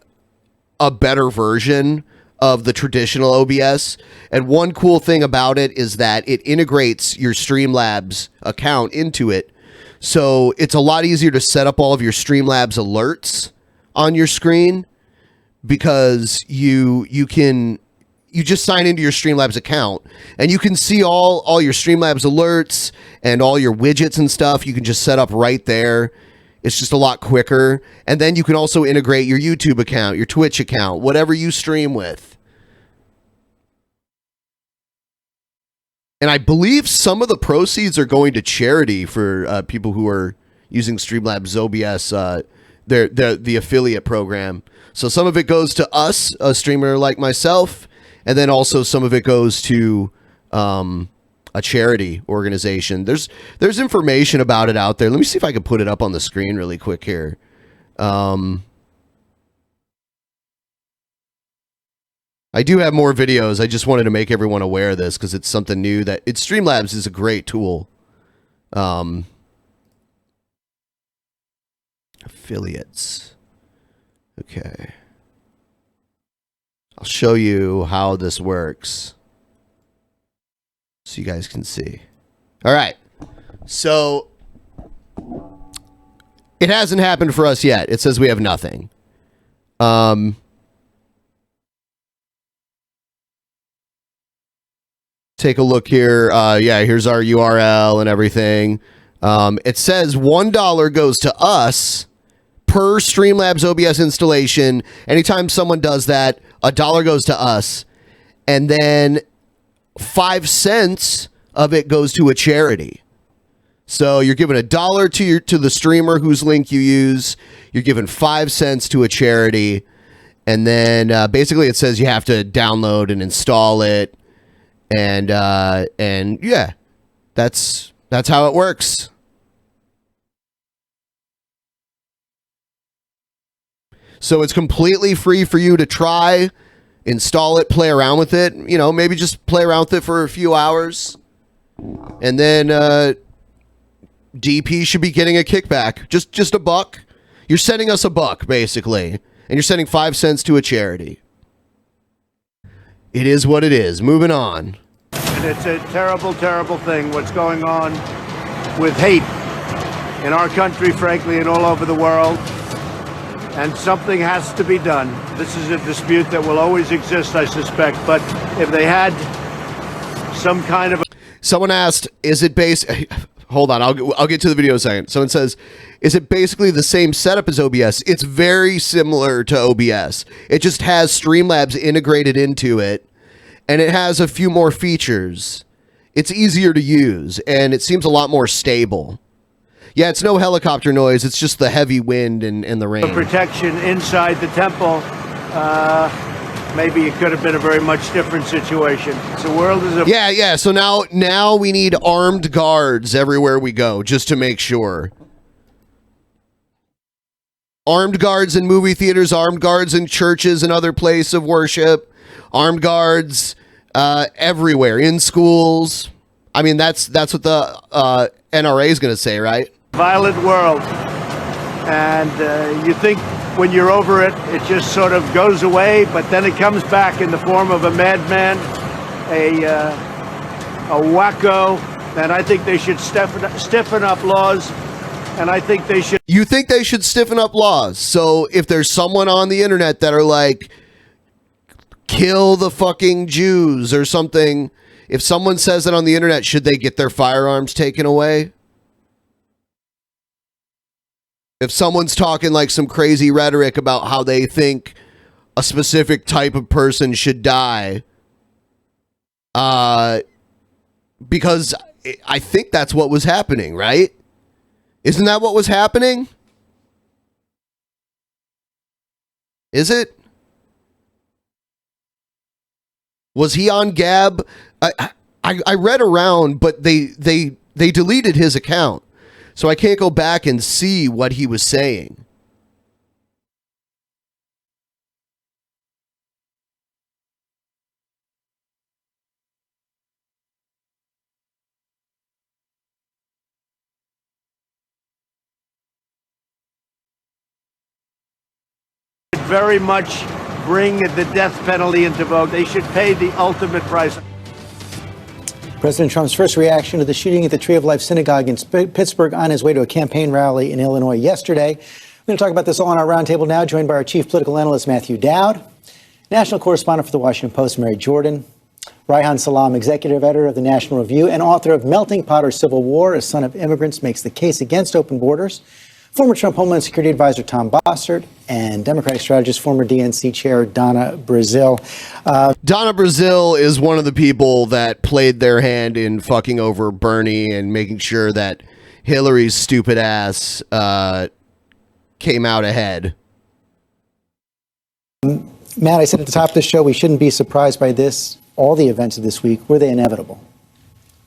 a better version of the traditional OBS. And one cool thing about it is that it integrates your Streamlabs account into it. So it's a lot easier to set up all of your Streamlabs alerts on your screen because you just sign into your Streamlabs account and you can see all your Streamlabs alerts and all your widgets and stuff. You can just set up right there. It's just a lot quicker. And then you can also integrate your YouTube account, your Twitch account, whatever you stream with. And I believe some of the proceeds are going to charity for people who are using Streamlabs OBS, the affiliate program. So some of it goes to us, a streamer like myself, and then also some of it goes to a charity organization. There's information about it out there. Let me see if I can put it up on the screen really quick here. I do have more videos. I just wanted to make everyone aware of this because it's something new that Streamlabs is a great tool. Affiliates. Okay. I'll show you how this works so you guys can see. All right. So it hasn't happened for us yet. It says we have nothing. Take a look here. Yeah, here's our URL and everything. It says $1 goes to us per Streamlabs OBS installation. Anytime someone does that, $1 goes to us. And then 5 cents of it goes to a charity. So you're giving $1 to the streamer whose link you use. You're giving 5 cents to a charity. And then basically it says you have to download and install it. And yeah, that's how it works. So it's completely free for you to try, install it, play around with it. You know, maybe just play around with it for a few hours. And then DP should be getting a kickback. Just $1. You're sending us $1, basically. And you're sending 5 cents to a charity. It is what it is. Moving on.
And it's a terrible, terrible thing what's going on with hate in our country, frankly, and all over the world. And something has to be done. This is a dispute that will always exist, I suspect. But if they had some kind of...
Someone asked, is it based... Hold on, I'll get to the video in a second. Someone says, is it basically the same setup as OBS? It's very similar to OBS. It just has Streamlabs integrated into it, and it has a few more features. It's easier to use, and it seems a lot more stable. Yeah, it's no helicopter noise. It's just the heavy wind and the rain.
Protection inside the temple. Maybe it could have been a very much different situation. The world is a...
Yeah. So now we need armed guards everywhere we go, just to make sure. Armed guards in movie theaters, armed guards in churches and other places of worship, armed guards everywhere, in schools. I mean, that's what the NRA is going to say, right?
Violent world. And you think when you're over it, it just sort of goes away, but then it comes back in the form of a madman, a wacko, and I think they should stiffen up laws, and I think they should...
You think they should stiffen up laws? So if there's someone on the internet that are like, kill the fucking Jews or something, if someone says that on the internet, should they get their firearms taken away? If someone's talking like some crazy rhetoric about how they think a specific type of person should die, because I think that's what was happening, right? Isn't that what was happening? Is it? Was he on Gab? I read around, but they deleted his account. So I can't go back and see what he was saying.
Very much bring the death penalty into vogue. They should pay the ultimate price.
President Trump's first reaction to the shooting at the Tree of Life Synagogue in Pittsburgh on his way to a campaign rally in Illinois yesterday. We're going to talk about this all on our roundtable now, joined by our chief political analyst, Matthew Dowd, national correspondent for The Washington Post, Mary Jordan, Reihan Salam, executive editor of the National Review and author of Melting Pot or Civil War, A Son of Immigrants Makes the Case Against Open Borders, former Trump Homeland Security Advisor Tom Bossert, and Democratic strategist, former DNC chair Donna Brazile.
Donna Brazile is one of the people that played their hand in fucking over Bernie and making sure that Hillary's stupid ass came out ahead.
Matt, I said at the top of the show, we shouldn't be surprised by this. All the events of this week, were they inevitable?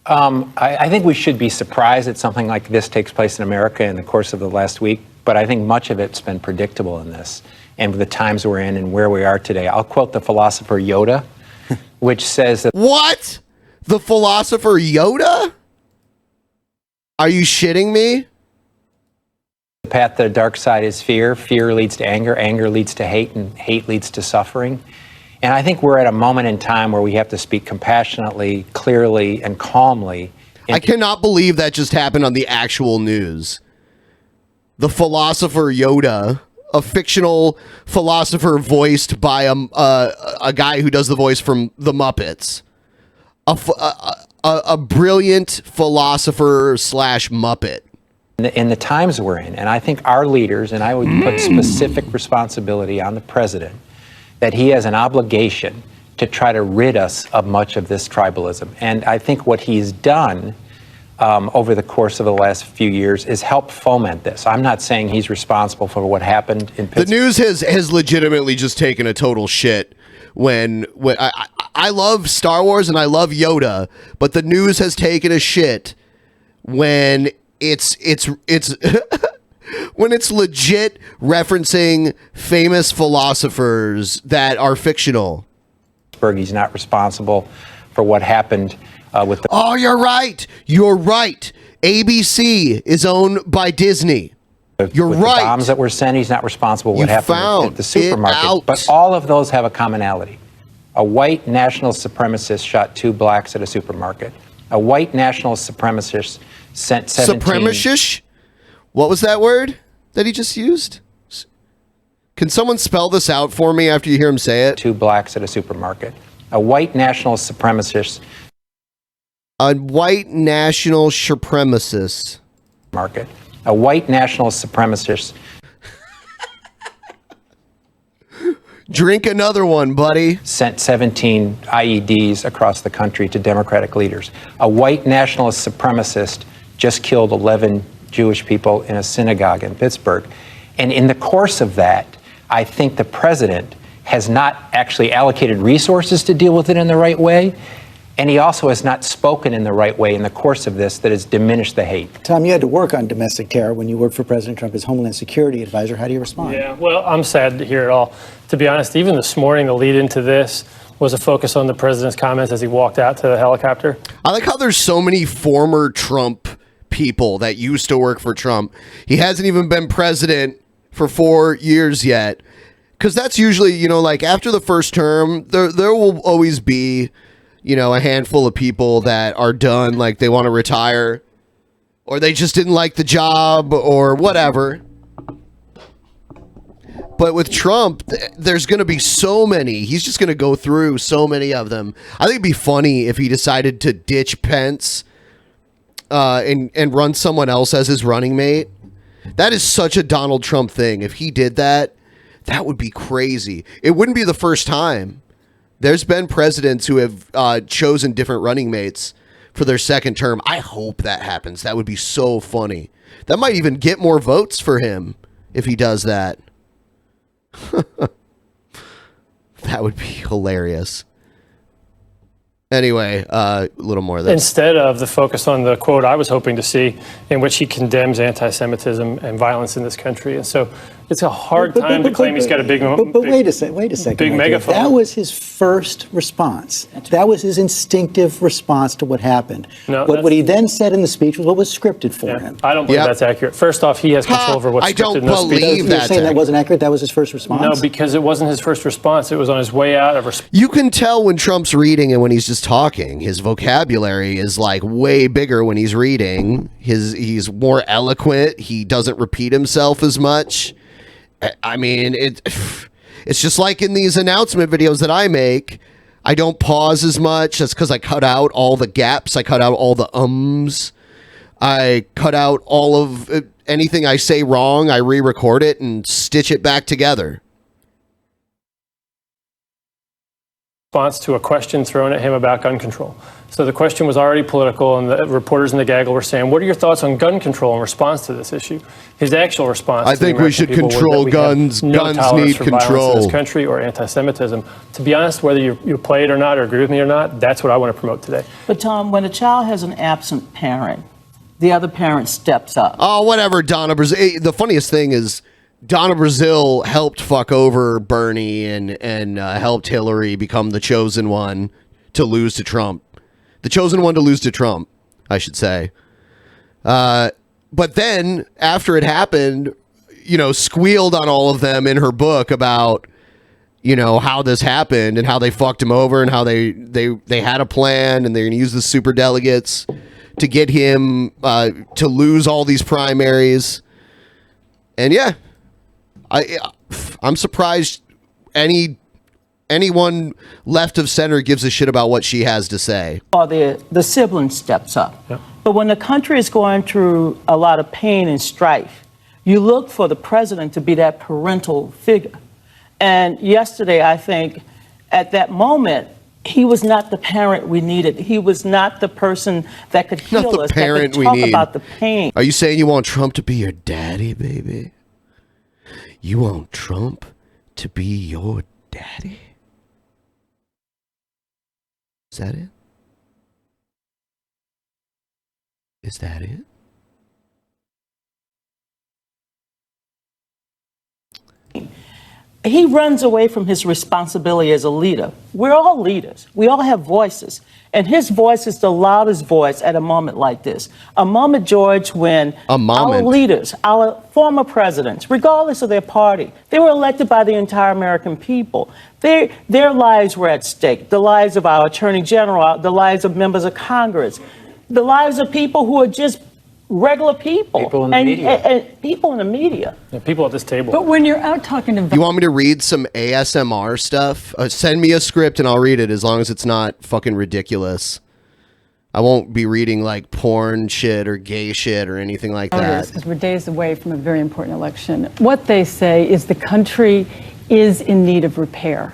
I think we should be surprised that something like this takes place in America in the course of the last week, but I think much of it's been predictable in this and the times we're in and where we are today. I'll quote the philosopher Yoda, which says that...
What? The philosopher Yoda? Are you shitting me?
The path to the dark side is fear. Fear leads to anger. Anger leads to hate, and hate leads to suffering. And I think we're at a moment in time where we have to speak compassionately, clearly, and calmly.
I cannot believe that just happened on the actual news. The philosopher Yoda, a fictional philosopher voiced by a guy who does the voice from the Muppets, a brilliant philosopher slash Muppet.
In the times we're in, and I think our leaders, and I would put specific responsibility on the president, that he has an obligation to try to rid us of much of this tribalism. And I think what he's done over the course of the last few years is help foment this. I'm not saying he's responsible for what happened in Pittsburgh.
The news has legitimately just taken a total shit when I love Star Wars and I love Yoda, but the news has taken a shit when it's when it's legit referencing famous philosophers that are fictional.
He's not responsible for what happened with the...
Oh, you're right. You're right. ABC is owned by Disney. You're
with
right.
The bombs that were sent, he's not responsible for what
You
happened
found
at the supermarket.
it out.
But all of those have a commonality. A white national supremacist shot 2 blacks at a supermarket. A white national supremacist sent 17...
Supremacist? What was that word that he just used? Can someone spell this out for me after you hear him say it?
2 blacks at a supermarket. A white national supremacist...
A white national supremacist.
Market. A white national supremacist.
Drink another one, buddy.
Sent 17 IEDs across the country to Democratic leaders. A white nationalist supremacist just killed 11 Jewish people in a synagogue in Pittsburgh. And in the course of that, I think the president has not actually allocated resources to deal with it in the right way. And he also has not spoken in the right way in the course of this that has diminished the hate.
Tom, you had to work on domestic terror when you worked for President Trump as Homeland Security Advisor. How do you respond?
Yeah, well, I'm sad to hear it all. To be honest, even this morning, the lead into this was a focus on the president's comments as he walked out to the helicopter.
I like how there's so many former Trump people that used to work for Trump. He hasn't even been president for 4 years yet. Because that's usually, you know, like after the first term, there will always be, you know, a handful of people that are done, like they want to retire, or they just didn't like the job, or whatever. But with Trump, there's going to be so many. He's just going to go through so many of them. I think it'd be funny if he decided to ditch Pence and run someone else as his running mate. That is such a Donald Trump thing. If he did that, that would be crazy. It wouldn't be the first time. There's been presidents who have chosen different running mates for their second term. I hope that happens. That would be so funny. That might even get more votes for him if he does that. That would be hilarious. Anyway, a little more of this.
Instead of the focus on the quote I was hoping to see, in which he condemns anti-Semitism and violence in this country. And so it's a hard time to claim he's got a big...
But wait a second.
Big megaphone.
That was his first response. That was his instinctive response to what happened.
No,
what he then said in the speech was what was scripted for him.
I don't believe that's accurate. First off, he has control over what's scripted in those speeches.
You're saying that wasn't accurate? That was his first response?
No, because it wasn't his first response. It was on his way out of...
You can tell when Trump's reading and when he's just talking. His vocabulary is like way bigger when he's reading. He's more eloquent. He doesn't repeat himself as much. I mean, it's just like in these announcement videos that I make. I don't pause as much. That's because I cut out all the gaps. I cut out all the ums. I cut out all of anything I say wrong. I re-record it and stitch it back together.
Response to a question thrown at him about gun control. So the question was already political, and the reporters in the gaggle were saying, what are your thoughts on gun control in response to this issue? His actual response
I think we should control guns. Guns need control.
In this country or anti-Semitism. To be honest, whether you play it or not or agree with me or not, that's what I want to promote today.
But Tom, when a child has an absent parent, the other parent steps up.
Oh, whatever, Donna Brazil. The funniest thing is Donna Brazil helped fuck over Bernie and helped Hillary become the chosen one to lose to Trump. The chosen one to lose to Trump, I should say. But then, after it happened, you know, squealed on all of them in her book about, you know, how this happened and how they fucked him over and how they had a plan and they're going to use the super delegates to get him to lose all these primaries. And yeah, I'm surprised anyone left of center gives a shit about what she has to say.
Or the sibling steps up.
Yep.
But when the country is going through a lot of pain and strife, you look for the president to be that parental figure. And yesterday, I think, at that moment, he was not the parent we needed. He was not the person that could heal us, that could talk about the pain.
Are you saying you want Trump to be your daddy, baby? You want Trump to be your daddy? Is that it? Is that it?
He runs away from his responsibility as a leader. We're all leaders. We all have voices. And his voice is the loudest voice at a moment like this. A moment, George, when our leaders, our former presidents, regardless of their party, they were elected by the entire American people. Their lives were at stake. The lives of our attorney general, the lives of members of Congress, the lives of people who are just regular people.
People in the media.
And people in the media.
Yeah, people at this table.
But when you're out talking to...
You want me to read some ASMR stuff? Send me a script and I'll read it as long as it's not fucking ridiculous. I won't be reading like porn shit or gay shit or anything like that.
Because we're days away from a very important election. What they say is the country is in need of repair.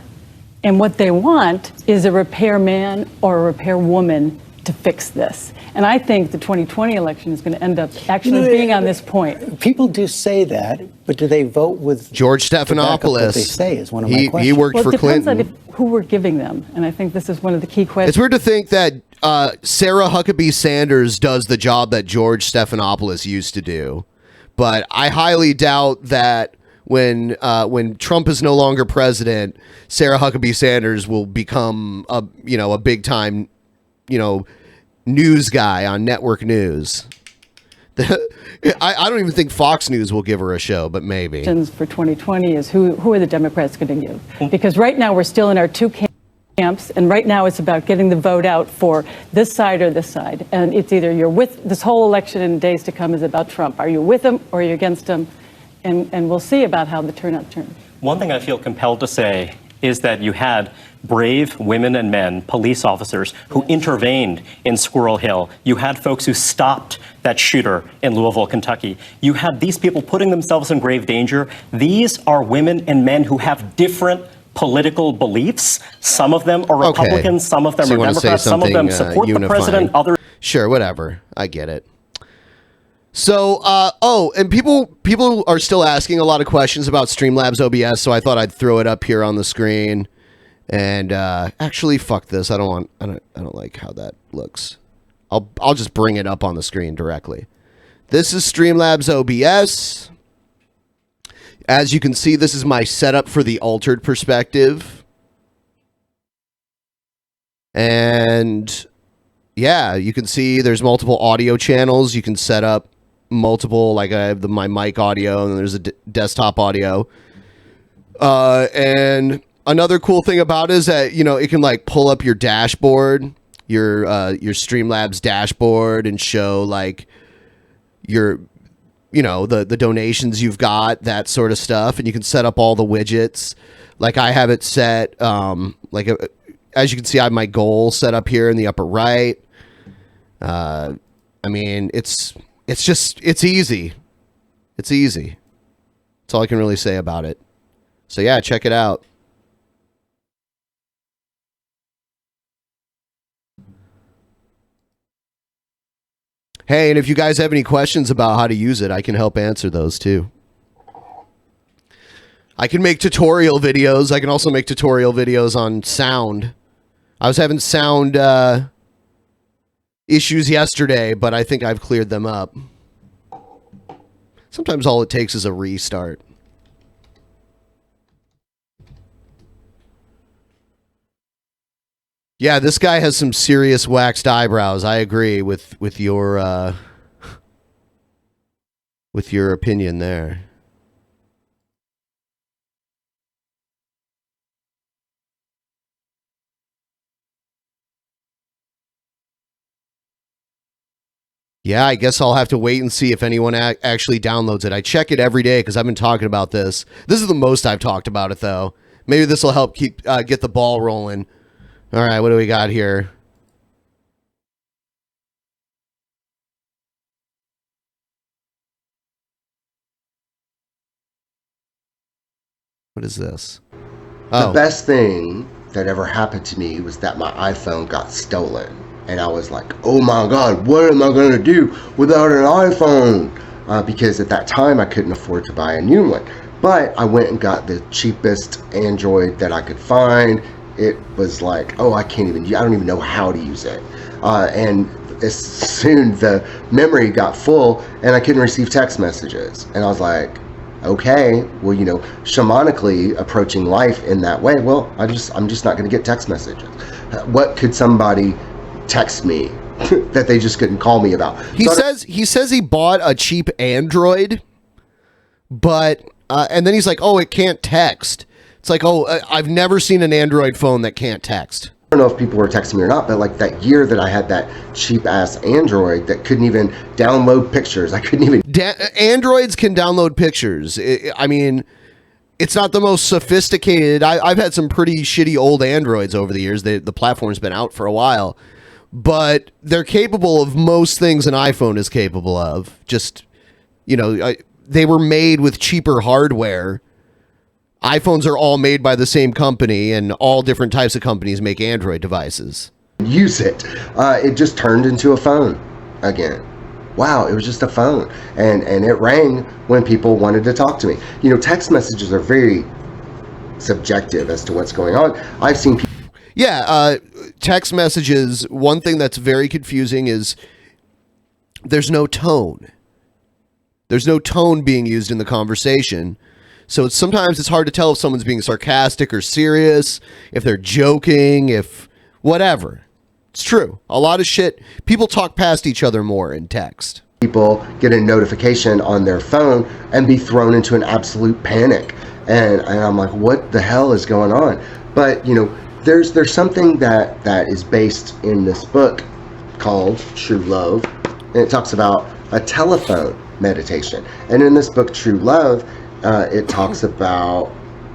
And what they want is a repairman or a repairwoman to fix this. And I think the 2020 election is going to end up actually being on this point.
People do say that, but do they vote with
George Stephanopoulos?
What they say is one of my questions.
He worked for Clinton.
Well, it depends on who we're giving them. And I think this is one of the key questions.
It's weird to think that Sarah Huckabee Sanders does the job that George Stephanopoulos used to do. But I highly doubt that when Trump is no longer president, Sarah Huckabee Sanders will become a big time, news guy on network news. I don't even think Fox News will give her a show, but maybe.
For 2020 is who are the Democrats going to give? Because right now we're still in our two camps, and right now it's about getting the vote out for this side or this side. And it's either you're with this whole election in days to come is about Trump. Are you with him or are you against him? And we'll see about how the turnout turns.
One thing I feel compelled to say is that you had brave women and men, police officers, who intervened in Squirrel Hill. You had folks who stopped that shooter in Louisville, Kentucky. You had these people putting themselves in grave danger. These are women and men who have different political beliefs. Some of them are Republicans, some of them are Democrats, some of them support the president, others...
Sure, whatever. I get it. So, and people are still asking a lot of questions about Streamlabs OBS, so I thought I'd throw it up here on the screen. And actually, fuck this. I don't like how that looks. I'll just bring it up on the screen directly. This is Streamlabs OBS. As you can see, this is my setup for the altered perspective. And yeah, you can see there's multiple audio channels. You can set up multiple, like I have my mic audio, and there's a desktop audio. And another cool thing about it is that, it can like pull up your dashboard, your Streamlabs dashboard, and show like your, the donations you've got, that sort of stuff. And you can set up all the widgets. Like I have it set, as you can see, I have my goal set up here in the upper right. I mean, it's easy. It's easy. That's all I can really say about it. So yeah, check it out. Hey, and if you guys have any questions about how to use it, I can help answer those too. I can make tutorial videos. I can also make tutorial videos on sound. I was having sound issues yesterday, but I think I've cleared them up. Sometimes all it takes is a restart. Yeah, this guy has some serious waxed eyebrows. I agree with your opinion there. Yeah, I guess I'll have to wait and see if anyone actually downloads it. I check it every day because I've been talking about this. This is the most I've talked about it, though. Maybe this will help keep get the ball rolling. All right, what do we got here? What is this?
The best thing that ever happened to me was that my iPhone got stolen. And I was like, oh my God, what am I going to do without an iPhone? Because at that time, I couldn't afford to buy a new one. But I went and got the cheapest Android that I could find. It was like, oh, I don't even know how to use it. And as soon the memory got full and I couldn't receive text messages. And I was like, okay, well, you know, shamanically approaching life in that way, well, I'm just not going to get text messages. What could somebody text me that they just couldn't call me about?
He says he bought a cheap Android, but and then he's like, oh, it can't text. It's like, oh, I've never seen an Android phone that can't text.
I don't know if people were texting me or not, but like that year that I had that cheap ass Android that couldn't even download pictures, I couldn't even.
Androids can download pictures. I mean, it's not the most sophisticated. I've had some pretty shitty old Androids over the years. The platform's been out for a while, but they're capable of most things an iPhone is capable of. Just, you know, they were made with cheaper hardware. iPhones are all made by the same company, and all different types of companies make Android devices.
Use it. It just turned into a phone again. Wow, it was just a phone. And it rang when people wanted to talk to me. You know, text messages are very subjective as to what's going on. I've seen people.
Yeah, text messages, one thing that's very confusing is there's no tone. There's no tone being used in the conversation. So sometimes it's hard to tell if someone's being sarcastic or serious, if they're joking, if whatever. It's true. A lot of shit, people talk past each other more in text.
People get a notification on their phone and be thrown into an absolute panic. And I'm like, what the hell is going on? But, you know, there's something that is based in this book called True Love. And it talks about a telephone meditation. And in this book, True Love, it talks about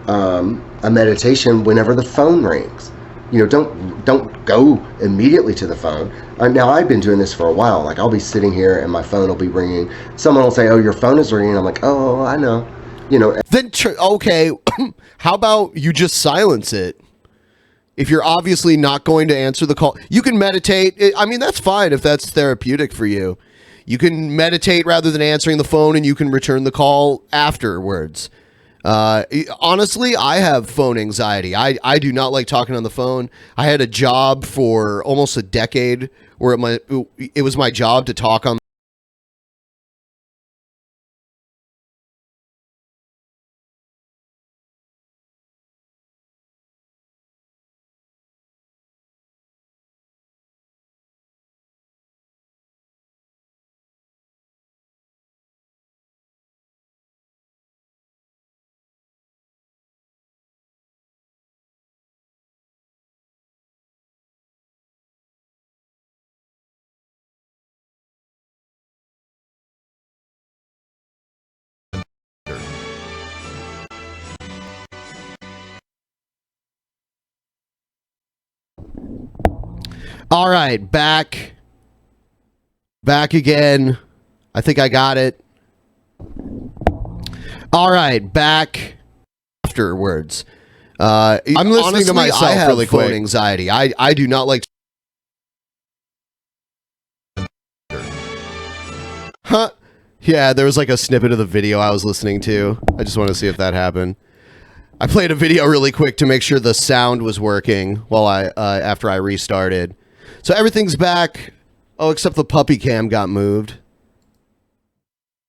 a meditation whenever the phone rings. You know, don't go immediately to the phone. Now, I've been doing this for a while. Like, I'll be sitting here and my phone will be ringing. Someone will say, oh, your phone is ringing. I'm like, oh, I know. You know.
Then, okay, how about you just silence it? If you're obviously not going to answer the call, you can meditate. I mean, that's fine if that's therapeutic for you. You can meditate rather than answering the phone, and you can return the call afterwards. Honestly, I have phone anxiety. I do not like talking on the phone. I had a job for almost a decade where it was my job to talk on. All right, back again. I think I got it. All right, back afterwards. I'm listening honestly, to myself really quick. Phone anxiety. I do not like. Huh? Yeah, there was like a snippet of the video I was listening to. I just want to see if that happened. I played a video really quick to make sure the sound was working while after I restarted. So everything's back. Oh, except the puppy cam got moved.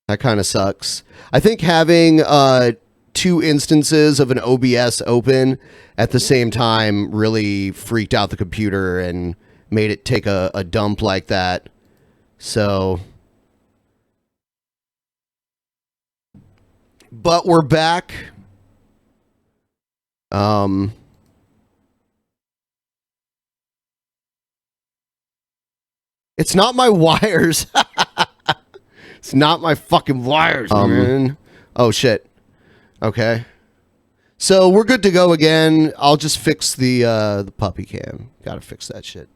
That kind of sucks. I think having two instances of an OBS open at the same time really freaked out the computer and made it take a dump like that. So, but we're back. It's not my wires. It's not my fucking wires, man. Oh, shit. Okay. So we're good to go again. I'll just fix the puppy cam. Gotta fix that shit.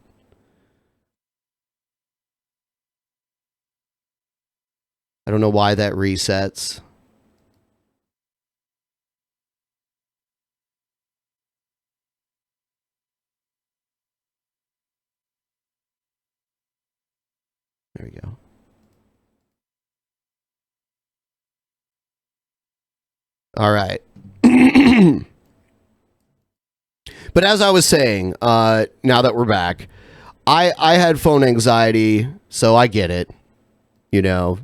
I don't know why that resets. There we go. All right. But as I was saying, now that we're back, I had phone anxiety, so I get it, you know.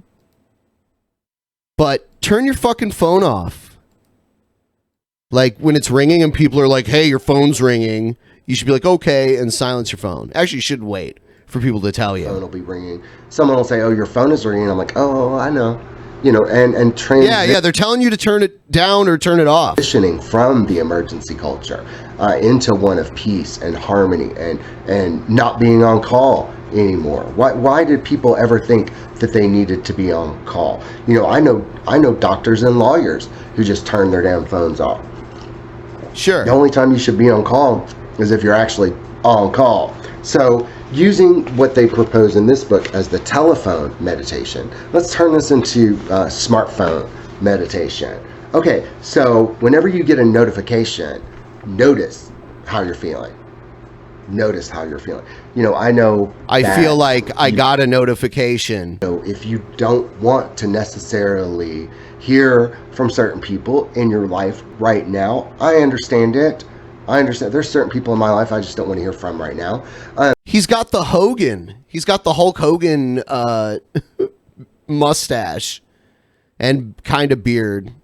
But turn your fucking phone off. Like, when it's ringing and people are like, hey, your phone's ringing, you should be like, okay, and silence your phone. Actually, you should wait for people to tell you.
Phone will be ringing. Someone will say, oh, your phone is ringing. I'm like, oh, I know. You know, and
yeah, they're telling you to turn it down or turn it off.
Transitioning from the emergency culture into one of peace and harmony and not being on call anymore. Why did people ever think that they needed to be on call? You know, I know doctors and lawyers who just turn their damn phones off.
Sure.
The only time you should be on call is if you're actually on call. So using what they propose in this book as the telephone meditation, let's turn this into smartphone meditation. Okay, so whenever you get a notification, notice how you're feeling. Notice how you're feeling. You know, I
feel like I got a notification.
So if you don't want to necessarily hear from certain people in your life right now, I understand it. I understand. There's certain people in my life I just don't want to hear from right now.
He's got the Hogan. He's got the Hulk Hogan mustache and kind of beard.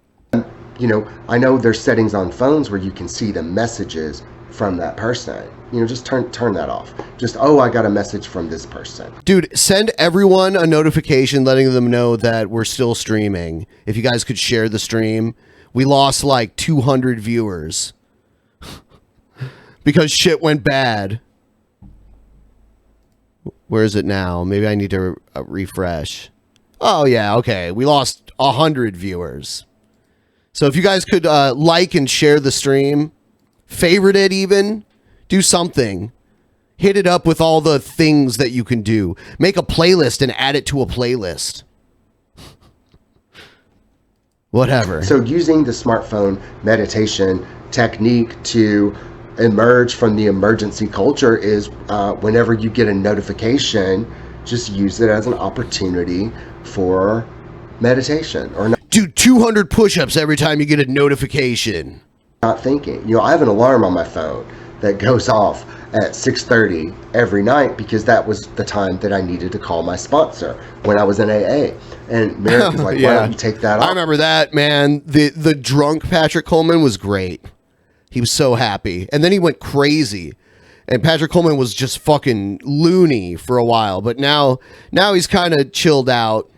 You know, I know there's settings on phones where you can see the messages from that person. You know, just turn that off. Just, oh, I got a message from this person.
Dude, send everyone a notification letting them know that we're still streaming. If you guys could share the stream. We lost like 200 viewers. Because shit went bad. Where is it now? Maybe I need to refresh. Oh, yeah, okay. We lost 100 viewers. So if you guys could like and share the stream, favorite it even, do something. Hit it up with all the things that you can do. Make a playlist and add it to a playlist. Whatever.
So using the smartphone meditation technique to emerge from the emergency culture is whenever you get a notification, just use it as an opportunity for meditation or not.
Do 200 push-ups every time you get a notification.
Not thinking. You know, I have an alarm on my phone that goes off at 6:30 every night because that was the time that I needed to call my sponsor when I was in AA. And Merrick was like, why don't you take that off?
I remember that, man. The drunk Patrick Coleman was great. He was so happy. And then he went crazy. And Patrick Coleman was just fucking loony for a while. But now he's kind of chilled out.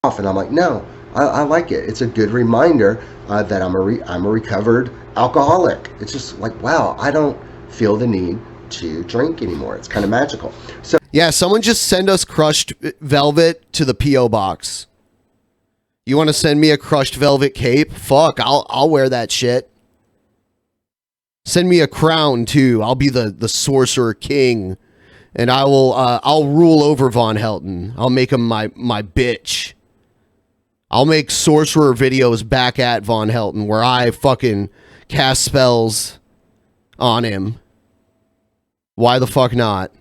And I'm like, no, I like it. It's a good reminder that I'm a recovered alcoholic. It's just like, wow, I don't feel the need to drink anymore. It's kind of magical. So
yeah, someone just send us crushed velvet to the P.O. box. You want to send me a crushed velvet cape? Fuck, I'll wear that shit. Send me a crown too. I'll be the sorcerer king, and I'll rule over Von Helton. I'll make him my bitch. I'll make sorcerer videos back at Von Helton where I fucking cast spells on him. Why the fuck not?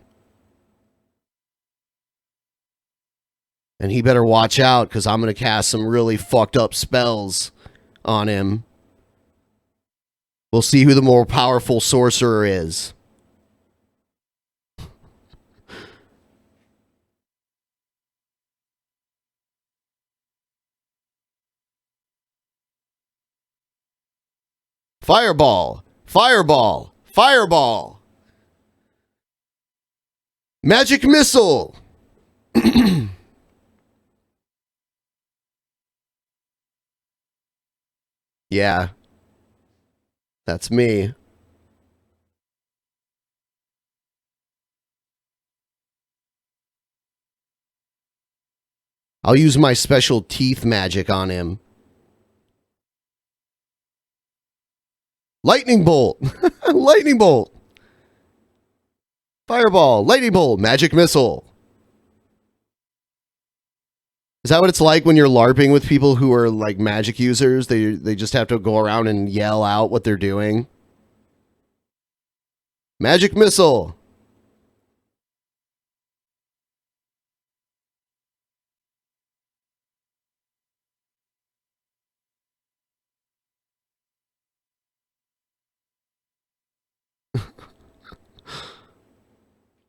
And he better watch out because I'm going to cast some really fucked up spells on him. We'll see who the more powerful sorcerer is. Fireball! Fireball! Fireball! Magic missile! Yeah. That's me. I'll use my special teeth magic on him. Lightning bolt. Lightning bolt. Fireball. Lightning bolt. Magic missile. Is that what it's like when you're LARPing with people who are like magic users? They just have to go around and yell out what they're doing. Magic missile.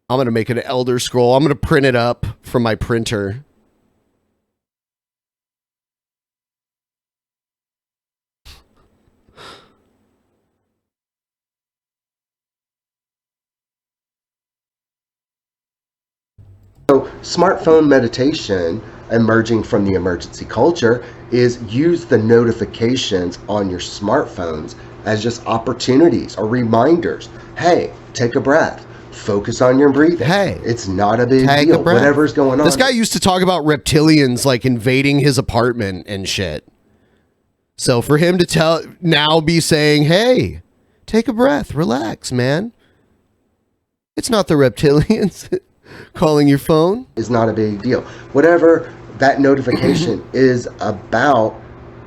I'm going to make an Elder Scroll. I'm going to print it up from my printer.
So smartphone meditation, emerging from the emergency culture, is use the notifications on your smartphones as just opportunities or reminders. Hey, take a breath. Focus on your breathing. Hey, it's not a big deal. Whatever's going on.
This guy used to talk about reptilians like invading his apartment and shit. So for him to now be saying, hey, take a breath, relax, man. It's not the reptilians calling your phone.
Is not a big deal. Whatever that notification is about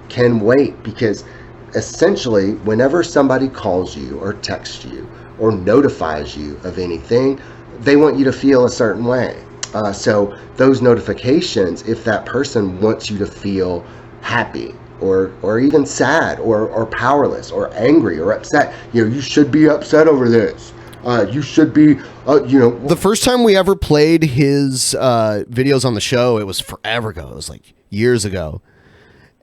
can wait, because essentially whenever somebody calls you or texts you or notifies you of anything, they want you to feel a certain way. So those notifications, if that person wants you to feel happy or even sad or powerless or angry or upset, you should be upset over this. You should be,
The first time we ever played his videos on the show, it was forever ago. It was like years ago.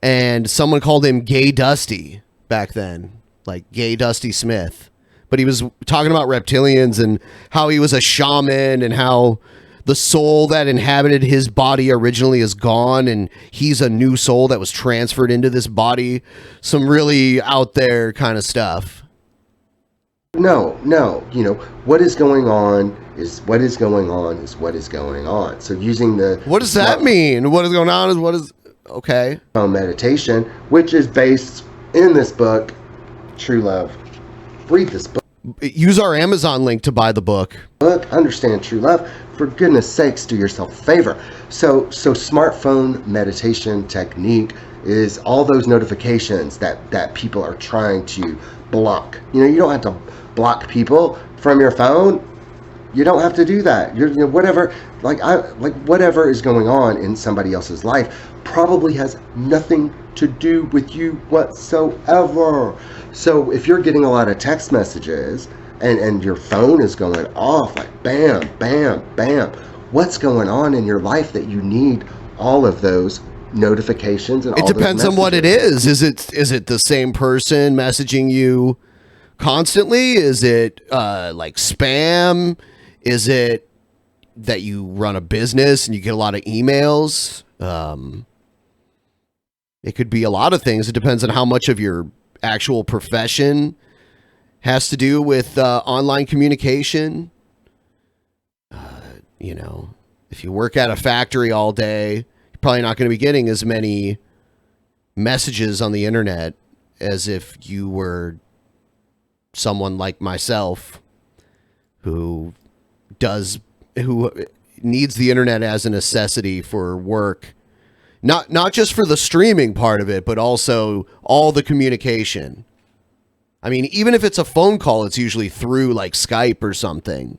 And someone called him Gay Dusty back then, like Gay Dusty Smith. But he was talking about reptilians and how he was a shaman and how the soul that inhabited his body originally is gone and he's a new soul that was transferred into this body. Some really out there kind of stuff.
No, what is going on is what is going on is what is going on. So using the...
What does that mean? What is going on is what is... Okay.
Meditation, which is based in this book, True Love. Read this book.
Use our Amazon link to buy the book.
Understand true love. For goodness sakes, do yourself a favor. So smartphone meditation technique is all those notifications that people are trying to block. You don't have to block people from your phone. You don't have to do that. Whatever whatever is going on in somebody else's life probably has nothing to do with you whatsoever. So if you're getting a lot of text messages and your phone is going off like bam, bam, bam, what's going on in your life that you need all of those notifications and all
It depends on what it is. Is it the same person messaging you constantly? Is it like spam? Is it that you run a business and you get a lot of emails? It could be a lot of things. It depends on how much of your actual profession has to do with online communication. If you work at a factory all day, you're probably not going to be getting as many messages on the internet as if you were someone like myself who needs the internet as a necessity for work. Not just for the streaming part of it, but also all the communication. I mean, even if it's a phone call, it's usually through like Skype or something.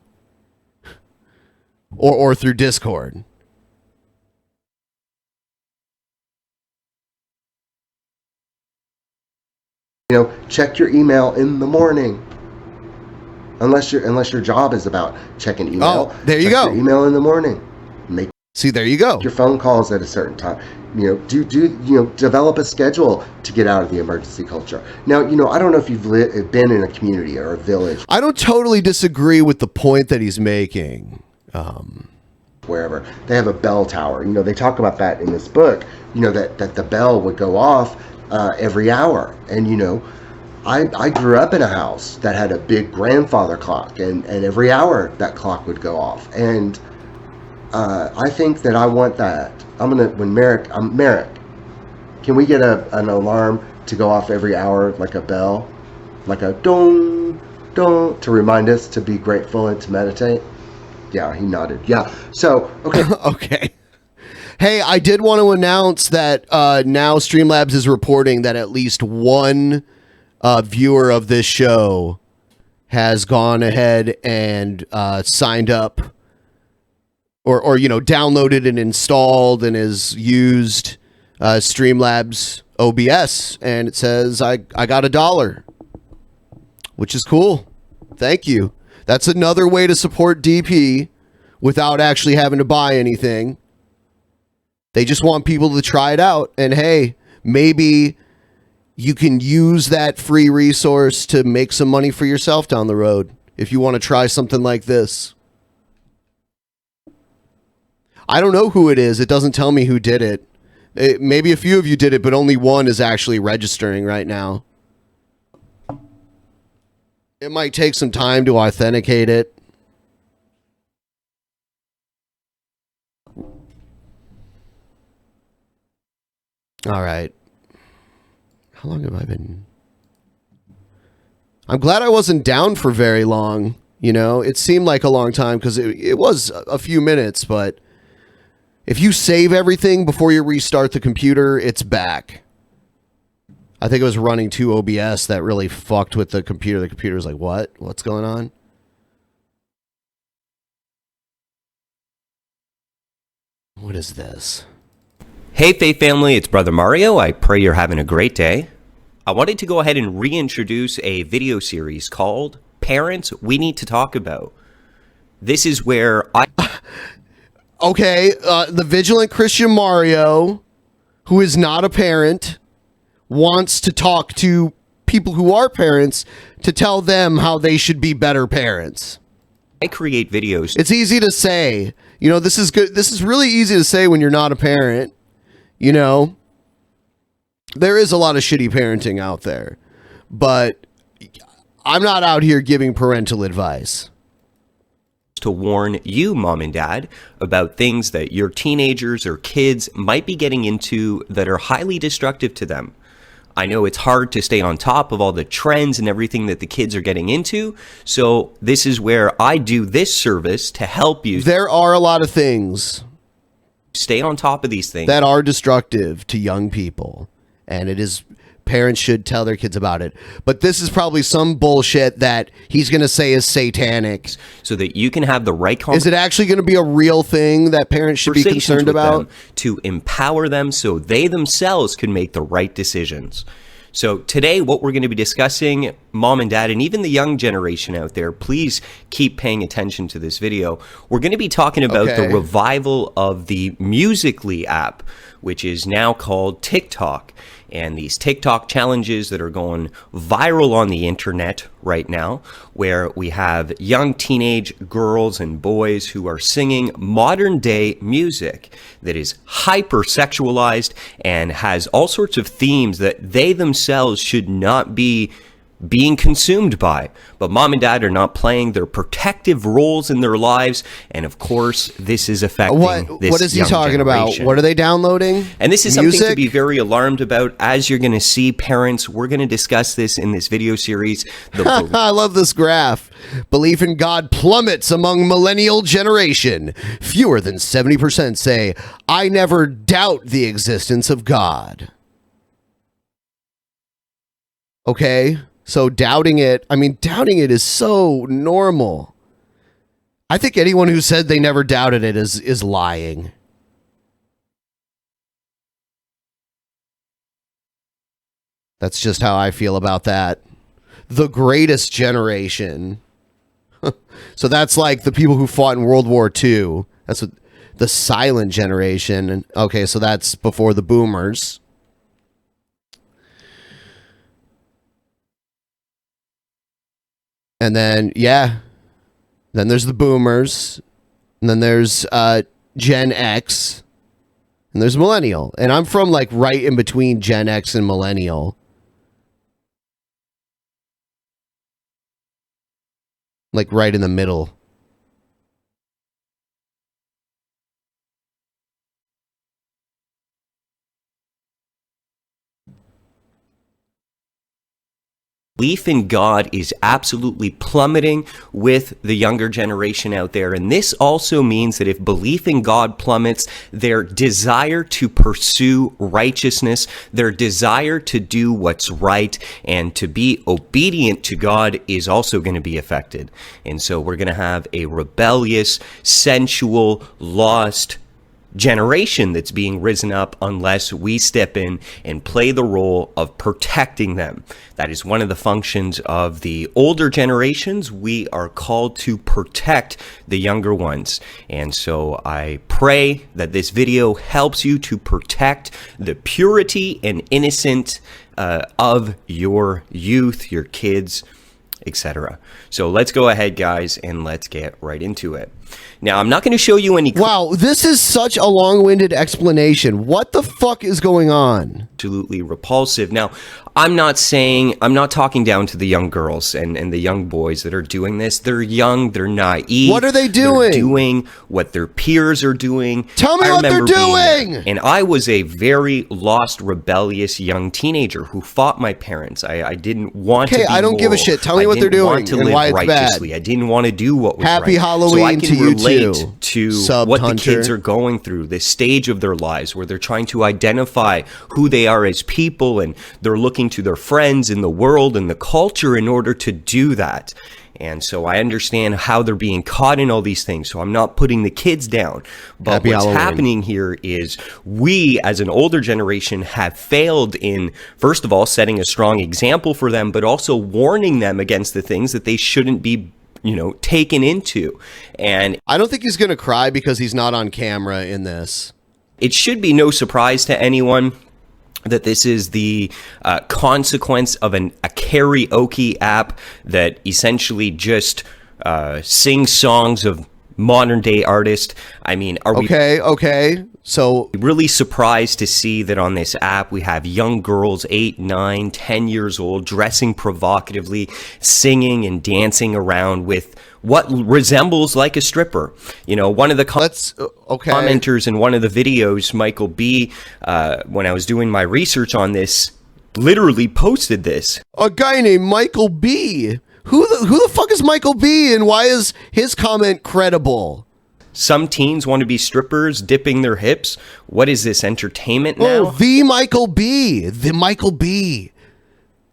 Or through Discord.
Check your email in the morning. Unless your job is about checking email.
Oh, there you go.
Your email in the morning.
See, there you go.
Your phone calls at a certain time. Develop a schedule to get out of the emergency culture. Now, I don't know if you've been in a community or a village.
I don't totally disagree with the point that he's making.
Wherever they have a bell tower, they talk about that in this book. That the bell would go off every hour, and I grew up in a house that had a big grandfather clock, and every hour that clock would go off, and I think that I want that. Merrick, can we get an alarm to go off every hour, like a bell? Like a dong, dong, to remind us to be grateful and to meditate? Yeah, he nodded. Yeah. So, okay.
Okay. Hey, I did want to announce that now Streamlabs is reporting that at least one viewer of this show has gone ahead and signed up or downloaded and installed and has used Streamlabs OBS, and it says I got $1, which is cool. Thank you. That's another way to support DP without actually having to buy anything. They just want people to try it out, and hey, maybe you can use that free resource to make some money for yourself down the road if you want to try something like this. I don't know who it is. It doesn't tell me who did it. Maybe a few of you did it, but only one is actually registering right now. It might take some time to authenticate it. All right. How long have I been? I'm glad I wasn't down for very long. It seemed like a long time because it was a few minutes, but if you save everything before you restart the computer, it's back. I think it was running 2 OBS that really fucked with the computer. The computer was like, what? What's going on? What is this?
Hey Faith family, it's Brother Mario. I pray you're having a great day. I wanted to go ahead and reintroduce a video series called Parents We Need to Talk About. This is where
Okay, the Vigilant Christian Mario, who is not a parent, wants to talk to people who are parents to tell them how they should be better parents.
I create videos.
It's easy to say. This is good. This is really easy to say when you're not a parent. There is a lot of shitty parenting out there, but I'm not out here giving parental advice.
To warn you, mom and dad, about things that your teenagers or kids might be getting into that are highly destructive to them. I know it's hard to stay on top of all the trends and everything that the kids are getting into, so this is where I do this service to help you.
There are a lot of things.
Stay on top of these things.
That are destructive to young people, and parents should tell their kids about it. But this is probably some bullshit that he's going to say is satanic.
So that you can have the right
Is it actually going to be a real thing that parents should be concerned about?
To empower them so they themselves can make the right decisions. So today, what we're going to be discussing, mom and dad, and even the young generation out there, please keep paying attention to this video. We're going to be talking about the revival of the Musical.ly app, which is now called TikTok. And these TikTok challenges that are going viral on the internet right now, where we have young teenage girls and boys who are singing modern day music that is hyper-sexualized and has all sorts of themes that they themselves should not be being consumed by. But mom and dad are not playing their protective roles in their lives, and of course this is affecting this
what is he
young
talking
generation.
about? What are they downloading?
And this is something to be very alarmed about. As you're going to see, parents, we're going to discuss this in this video series.
I love this graph. Belief in God plummets among millennial generation. Fewer than 70% say, I never doubt the existence of God. Okay? So doubting it is so normal. I think anyone who said they never doubted it is lying. That's just how I feel about that. The greatest generation. So that's like the people who fought in World War II. That's what the silent generation. Okay, so that's before the boomers. And then, then there's the boomers, and then there's Gen X, and there's millennial. And I'm from like right in between Gen X and millennial. Like right in the middle.
Belief in God is absolutely plummeting with the younger generation out there. And this also means that if belief in God plummets, their desire to pursue righteousness, their desire to do what's right and to be obedient to God is also going to be affected. And so we're going to have a rebellious, sensual, lost generation that's being risen up unless we step in and play the role of protecting them. That is one of the functions of the older generations. We are called to protect the younger ones. And so I pray that this video helps you to protect the purity and innocence of your youth, your kids, etc. So let's go ahead, guys, and let's get right into it. Now, I'm not going to show you any...
Wow, this is such a long-winded explanation. What the fuck is going on?
Absolutely repulsive. Now, I'm not talking down to the young girls and the young boys that are doing this. They're young, they're naive.
What are they doing?
They're doing what their peers are doing.
Tell me what they're doing!
And I was a very lost, rebellious young teenager who fought my parents. I didn't want to be
I don't give a shit. Tell me what they're doing and why it's
righteously.
bad.
I didn't want to do what was
Happy
right.
Halloween
so I can
to you
relate
too,
to what the kids are going through, this stage of their lives where they're trying to identify who they are as people, and they're looking to their friends in the world and the culture in order to do that. And so I understand how they're being caught in all these things. So I'm not putting the kids down. But what's happening here is we, as an older generation, have failed in, first of all, setting a strong example for them, but also warning them against the things that they shouldn't be, taken into. And
I don't think he's going to cry because he's not on camera in this.
It should be no surprise to anyone that this is the consequence of a karaoke app that essentially just sings songs of modern day artists. I mean, are we
okay? So
really surprised to see that on this app we have young girls 8, 9, 10 years old dressing provocatively, singing and dancing around with what resembles like a stripper. One of the commenters in one of the videos, Michael B, when I was doing my research on this, literally posted this.
A guy named Michael B. Who the fuck is Michael B, and why is his comment credible?
Some teens want to be strippers dipping their hips. What is this, entertainment now?
Oh, the Michael B. The Michael B.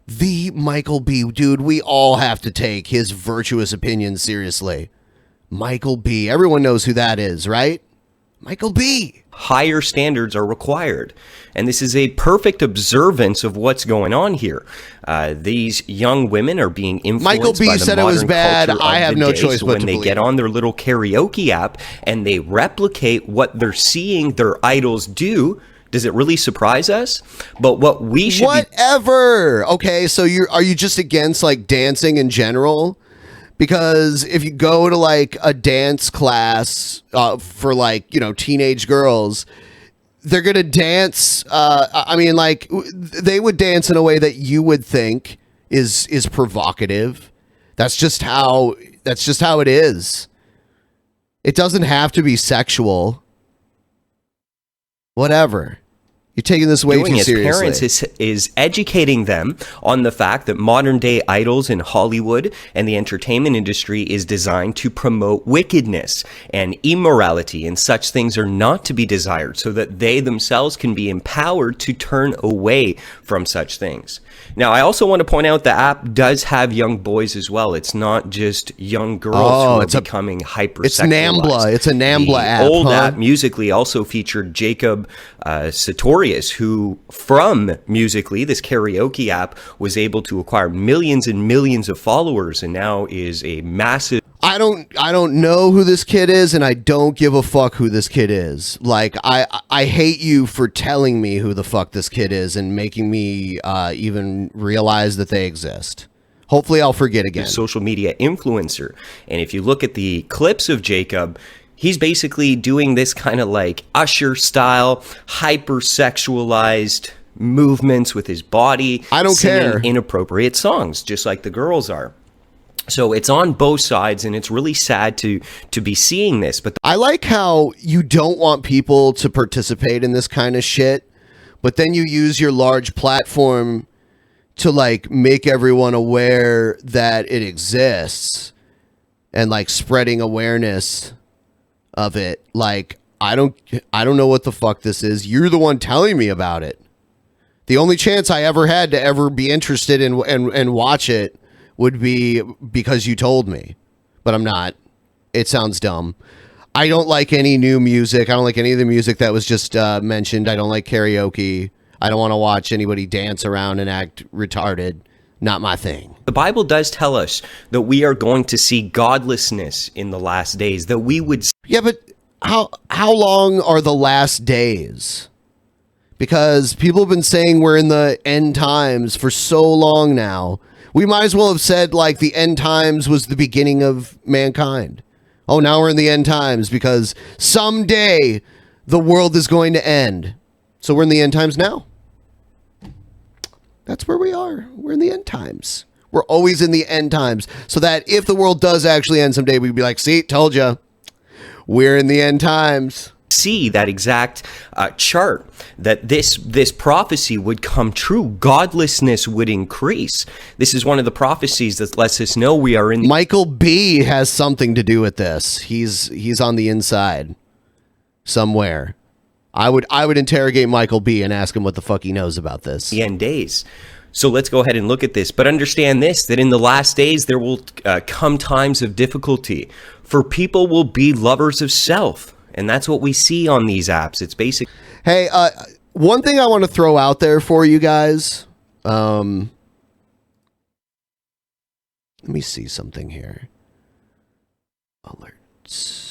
The Michael B. Dude, we all have to take his virtuous opinion seriously. Michael B. Everyone knows who that is, right? Michael B.
Higher standards are required. And this is a perfect observance of what's going on here. These young women are being influenced
Michael B.
by the
said it was
modern
bad.
culture
I
of
have
the
no
day.
choice
So
but
when
to
they
believe
get on their little karaoke app and they replicate what they're seeing their idols do, does it really surprise us? But what we should
Whatever. Okay, so are you just against like dancing in general? Because if you go to like a dance class for like, teenage girls, they're going to dance. I mean, like they would dance in a way that you would think is provocative. That's just how it is. It doesn't have to be sexual. Whatever. You're taking this way too seriously.
Parents is educating them on the fact that modern day idols in Hollywood and the entertainment industry is designed to promote wickedness and immorality, and such things are not to be desired, so that they themselves can be empowered to turn away from such things. Now, I also want to point out the app does have young boys as well. It's not just young girls who are becoming hypersexualized.
It's NAMBLA. It's a NAMBLA app.
The old app Musically also featured Jacob Sartorius, who from Musically, this karaoke app, was able to acquire millions and millions of followers, and now is a massive...
I don't know who this kid is, and I don't give a fuck who this kid is. Like, I hate you for telling me who the fuck this kid is and making me even realize that they exist. Hopefully I'll forget again.
Social media influencer. And if you look at the clips of Jacob, he's basically doing this kind of like Usher style, hypersexualized movements with his body.
I don't care.
Inappropriate songs, just like the girls are. So it's on both sides, and it's really sad to be seeing this. But
I like how you don't want people to participate in this kind of shit, but then you use your large platform to like make everyone aware that it exists and like spreading awareness of it. Like, I don't know what the fuck this is. You're the one telling me about it. The only chance I ever had to ever be interested in and watch it would be because you told me, but I'm not. It sounds dumb. I don't like any new music. I don't like any of the music that was just mentioned. I don't like karaoke. I don't want to watch anybody dance around and act retarded. Not my thing.
The Bible does tell us that we are going to see godlessness in the last days, that we would...
Yeah, but how long are the last days? Because people have been saying we're in the end times for so long now. We might as well have said, like, the end times was the beginning of mankind. Oh, now we're in the end times because someday the world is going to end. So we're in the end times now. That's where we are. We're in the end times. We're always in the end times. So that if the world does actually end someday, we'd be like, see, told you. We're in the end times.
See that exact chart, that this prophecy would come true. Godlessness would increase. This is one of the prophecies that lets us know we are in...
Michael B. has something to do with this. He's on the inside somewhere. I would interrogate Michael B. and ask him what the fuck he knows about this.
The end days. So let's go ahead and look at this. But understand this, that in the last days there will come times of difficulty. For people will be lovers of self. And that's what we see on these apps. It's basic.
Hey, one thing I want to throw out there for you guys. Let me see something here. Alerts.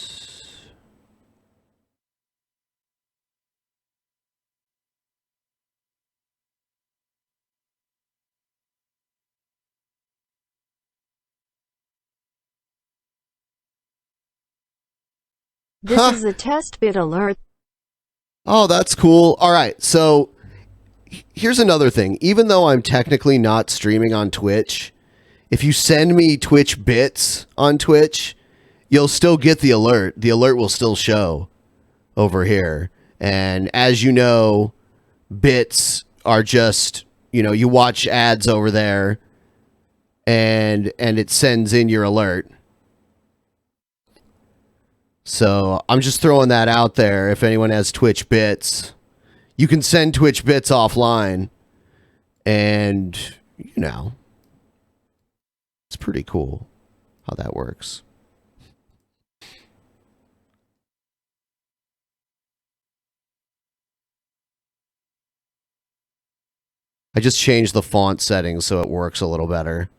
This is a test bit alert.
Oh, that's cool. All right. So here's another thing. Even though I'm technically not streaming on Twitch, if you send me Twitch bits on Twitch, you'll still get the alert. The alert will still show over here. And as you know, bits are just, you watch ads over there and it sends in your alert. So I'm just throwing that out there. If anyone has Twitch bits, you can send Twitch bits offline, and it's pretty cool how that works. I just changed the font settings so it works a little better.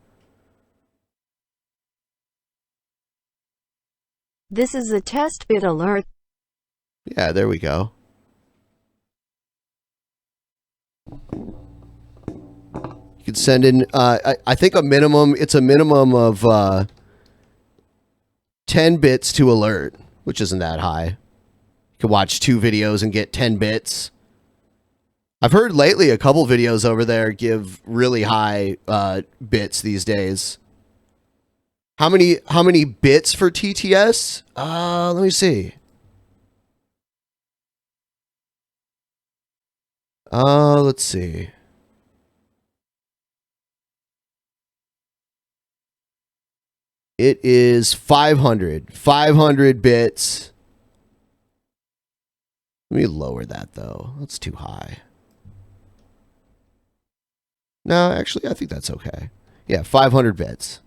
This is a test bit alert.
Yeah, there we go. You can send in, I think it's a minimum of 10 bits to alert, which isn't that high. You can watch 2 videos and get 10 bits. I've heard lately a couple videos over there give really high bits these days. How many bits for TTS? Let me see. Let's see. It is 500. 500 bits. Let me lower that though. That's too high. No, actually, I think that's okay. Yeah, 500 bits.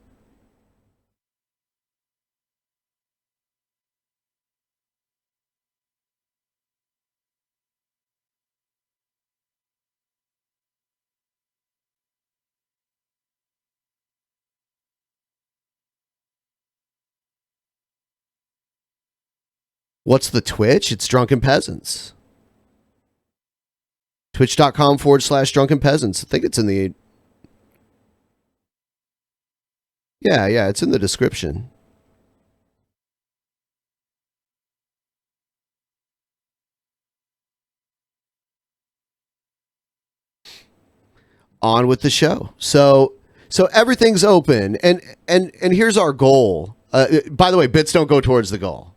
What's the Twitch? It's Drunken Peasants. Twitch.com/Drunken Peasants. I think it's in the... Yeah, it's in the description. On with the show. So everything's open, and here's our goal. By the way, bits don't go towards the goal.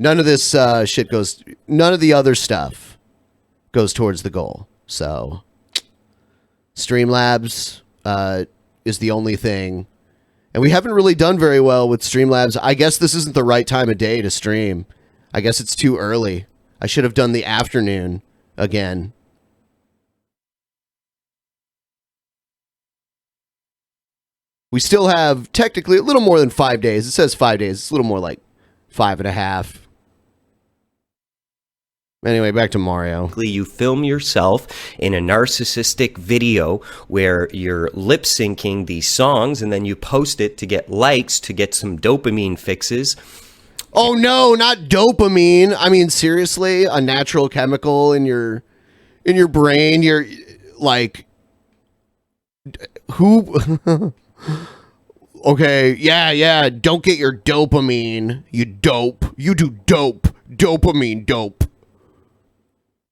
None of this shit goes. None of the other stuff goes towards the goal. So Streamlabs is the only thing. And we haven't really done very well with Streamlabs. I guess this isn't the right time of day to stream. I guess it's too early. I should have done the afternoon again. We still have technically a little more than 5 days. It says 5 days. It's a little more like 5.5. Anyway, back to Mario.
You film yourself in a narcissistic video where you're lip syncing these songs and then you post it to get likes, to get some dopamine fixes.
Oh no, not dopamine. I mean, seriously, a natural chemical in your brain. You're like, who? Okay, yeah. Don't get your dopamine. You dope. You do dope. Dopamine dope.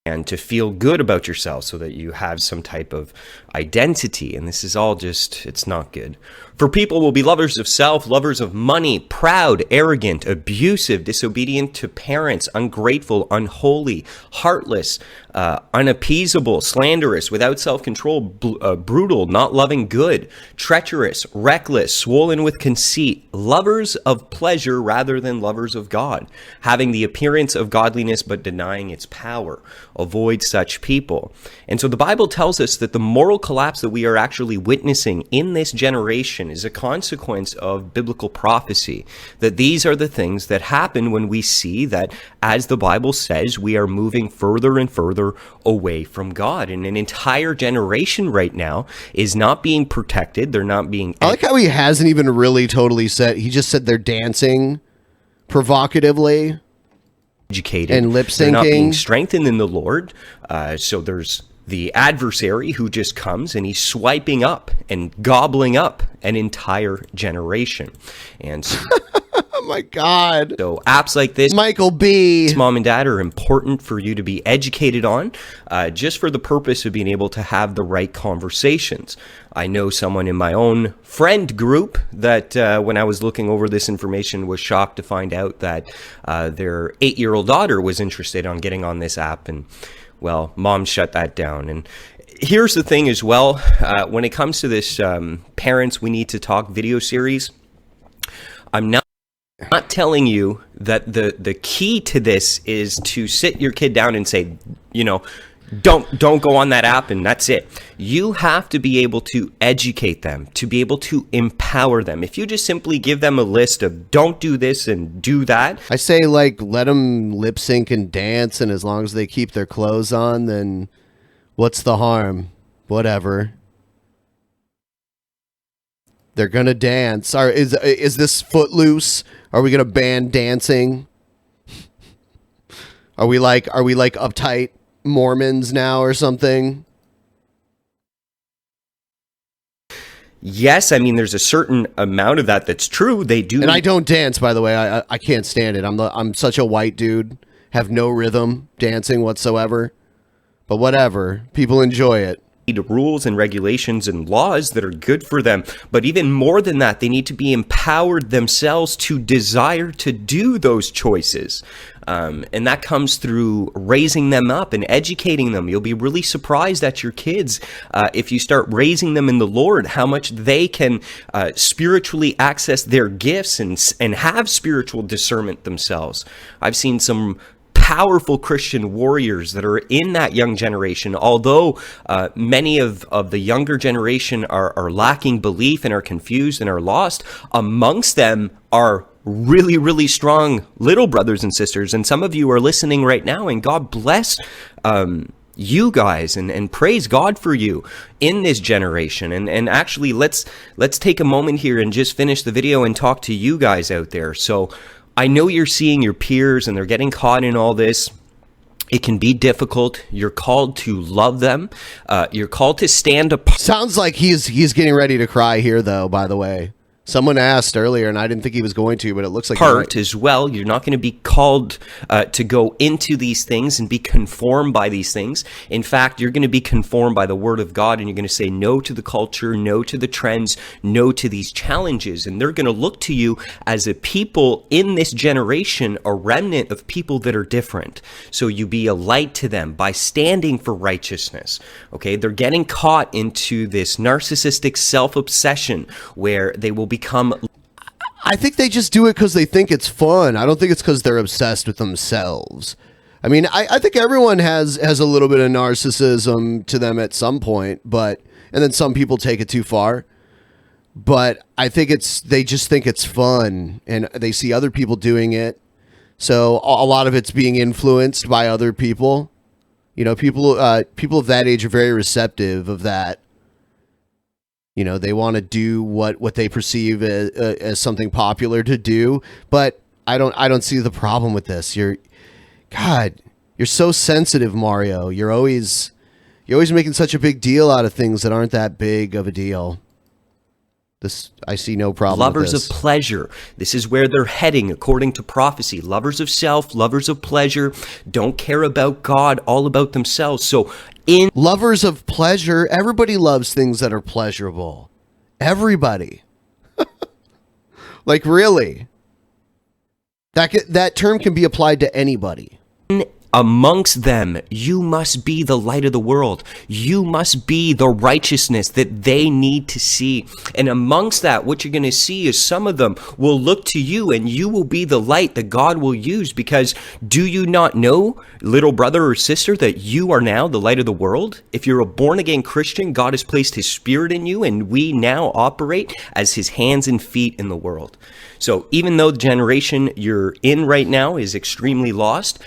And to feel good about yourself so that you have some type of identity. And this is all just, it's not good. For people will be lovers of self, lovers of money, proud, arrogant, abusive, disobedient to parents, ungrateful, unholy, heartless, unappeasable, slanderous, without self-control, brutal, not loving good, treacherous, reckless, swollen with conceit, lovers of pleasure rather than lovers of God, having the appearance of godliness but denying its power. Avoid such people. And so the Bible tells us that the moral collapse that we are actually witnessing in this generation is a consequence of biblical prophecy, that these are the things that happen when we see that, as the Bible says, we are moving further and further away from God. And an entire generation right now is not being protected. They're not being...
I like how he hasn't even really totally said, he just said they're dancing provocatively.
Educated
and lip
They're not being
syncing.
strengthened in the Lord. So there's the adversary who just comes and he's swiping up and gobbling up an entire generation. And so,
oh my God.
So apps like this,
Michael B,
Mom and Dad, are important for you to be educated on, just for the purpose of being able to have the right conversations. I know someone in my own friend group that when I was looking over this information was shocked to find out that their 8-year-old daughter was interested on getting on this app, and well, Mom shut that down. And here's the thing as well, when it comes to this Parents We Need to Talk video series, I'm not telling you that the key to this is to sit your kid down and say, you know, don't go on that app and that's it. You have to be able to educate them, to be able to empower them. If you just simply give them a list of don't do this and do that.
I say, like, let them lip sync and dance, and as long as they keep their clothes on, then what's the harm? Whatever. They're gonna dance. Is this Footloose? Are we gonna ban dancing? Are we like uptight Mormons now or something?
Yes, I mean there's a certain amount of that that's true. They do,
and I don't dance, by the way. I can't stand it. I'm such a white dude, have no rhythm dancing whatsoever. But whatever, people enjoy it.
Need rules and regulations and laws that are good for them, but even more than that, they need to be empowered themselves to desire to do those choices. And that comes through raising them up and educating them. You'll be really surprised at your kids if you start raising them in the Lord, how much they can spiritually access their gifts and have spiritual discernment themselves. I've seen some powerful Christian warriors that are in that young generation, although many of the younger generation are lacking belief and are confused and are lost. Amongst them are really, really strong little brothers and sisters, and some of you are listening right now, and God bless you guys and praise God for you in this generation. And actually, let's take a moment here and just finish the video and talk to you guys out there. So I know you're seeing your peers and they're getting caught in all this. It can be difficult. You're called to love them. You're called to stand up.
Sounds like he's getting ready to cry here, though, by the way. Someone asked earlier, and I didn't think he was going to, but it looks like he
Part
might.
as well. You're not going to be called to go into these things and be conformed by these things. In fact, you're going to be conformed by the word of God, and you're going to say no to the culture, no to the trends, no to these challenges. And they're going to look to you as a people in this generation, a remnant of people that are different. So you be a light to them by standing for righteousness. Okay, they're getting caught into this narcissistic self-obsession where they will become.
I think they just do it because they think it's fun. I don't think it's because they're obsessed with themselves. I mean, I think everyone has a little bit of narcissism to them at some point, and then some people take it too far. But I think they just think it's fun, and they see other people doing it. So a lot of it's being influenced by other people. You know, people of that age are very receptive of that. You know, they want to do what they perceive as something popular to do, but I don't see the problem with this. You're so sensitive, Mario. You're always making such a big deal out of things that aren't that big of a deal. I see no problem
Lovers
with this.
of pleasure. This is where they're heading according to prophecy. Lovers of self, lovers of pleasure, don't care about God, all about themselves. So
lovers of pleasure, everybody loves things that are pleasurable. Everybody. Like, really. That term can be applied to anybody.
Amongst them, you must be the light of the world. You must be the righteousness that they need to see. And amongst that, what you're going to see is some of them will look to you, and you will be the light that God will use. Because do you not know, little brother or sister, that you are now the light of the world? If you're a born-again Christian, God has placed his spirit in you, and we now operate as his hands and feet in the world. So even though the generation you're in right now is extremely lost,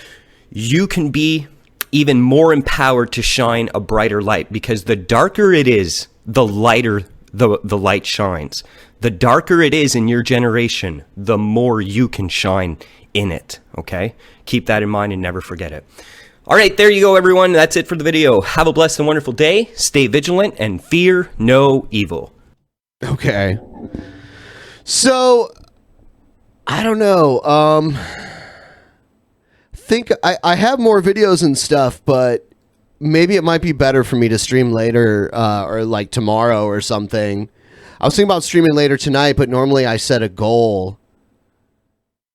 you can be even more empowered to shine a brighter light, because the darker it is, the lighter the light shines. The darker it is in your generation, the more you can shine in it, okay? Keep that in mind and never forget it. All right, there you go, everyone. That's it for the video. Have a blessed and wonderful day. Stay vigilant and fear no evil.
Okay. So, I don't know. I have more videos and stuff, but maybe it might be better for me to stream later or like tomorrow or something. I was thinking about streaming later tonight, but normally I set a goal.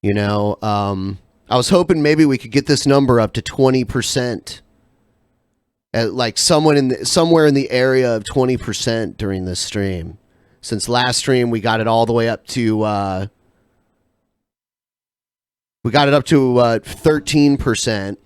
You know, I was hoping maybe we could get this number up to 20%. Like somewhere in the area of 20% during this stream. Since last stream we got it all the way up to 13%.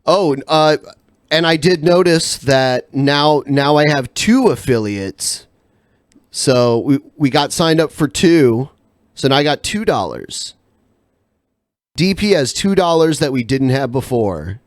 Oh, and I did notice that now I have 2 affiliates. So we got signed up for 2. So now I got $2. DP has $2 that we didn't have before.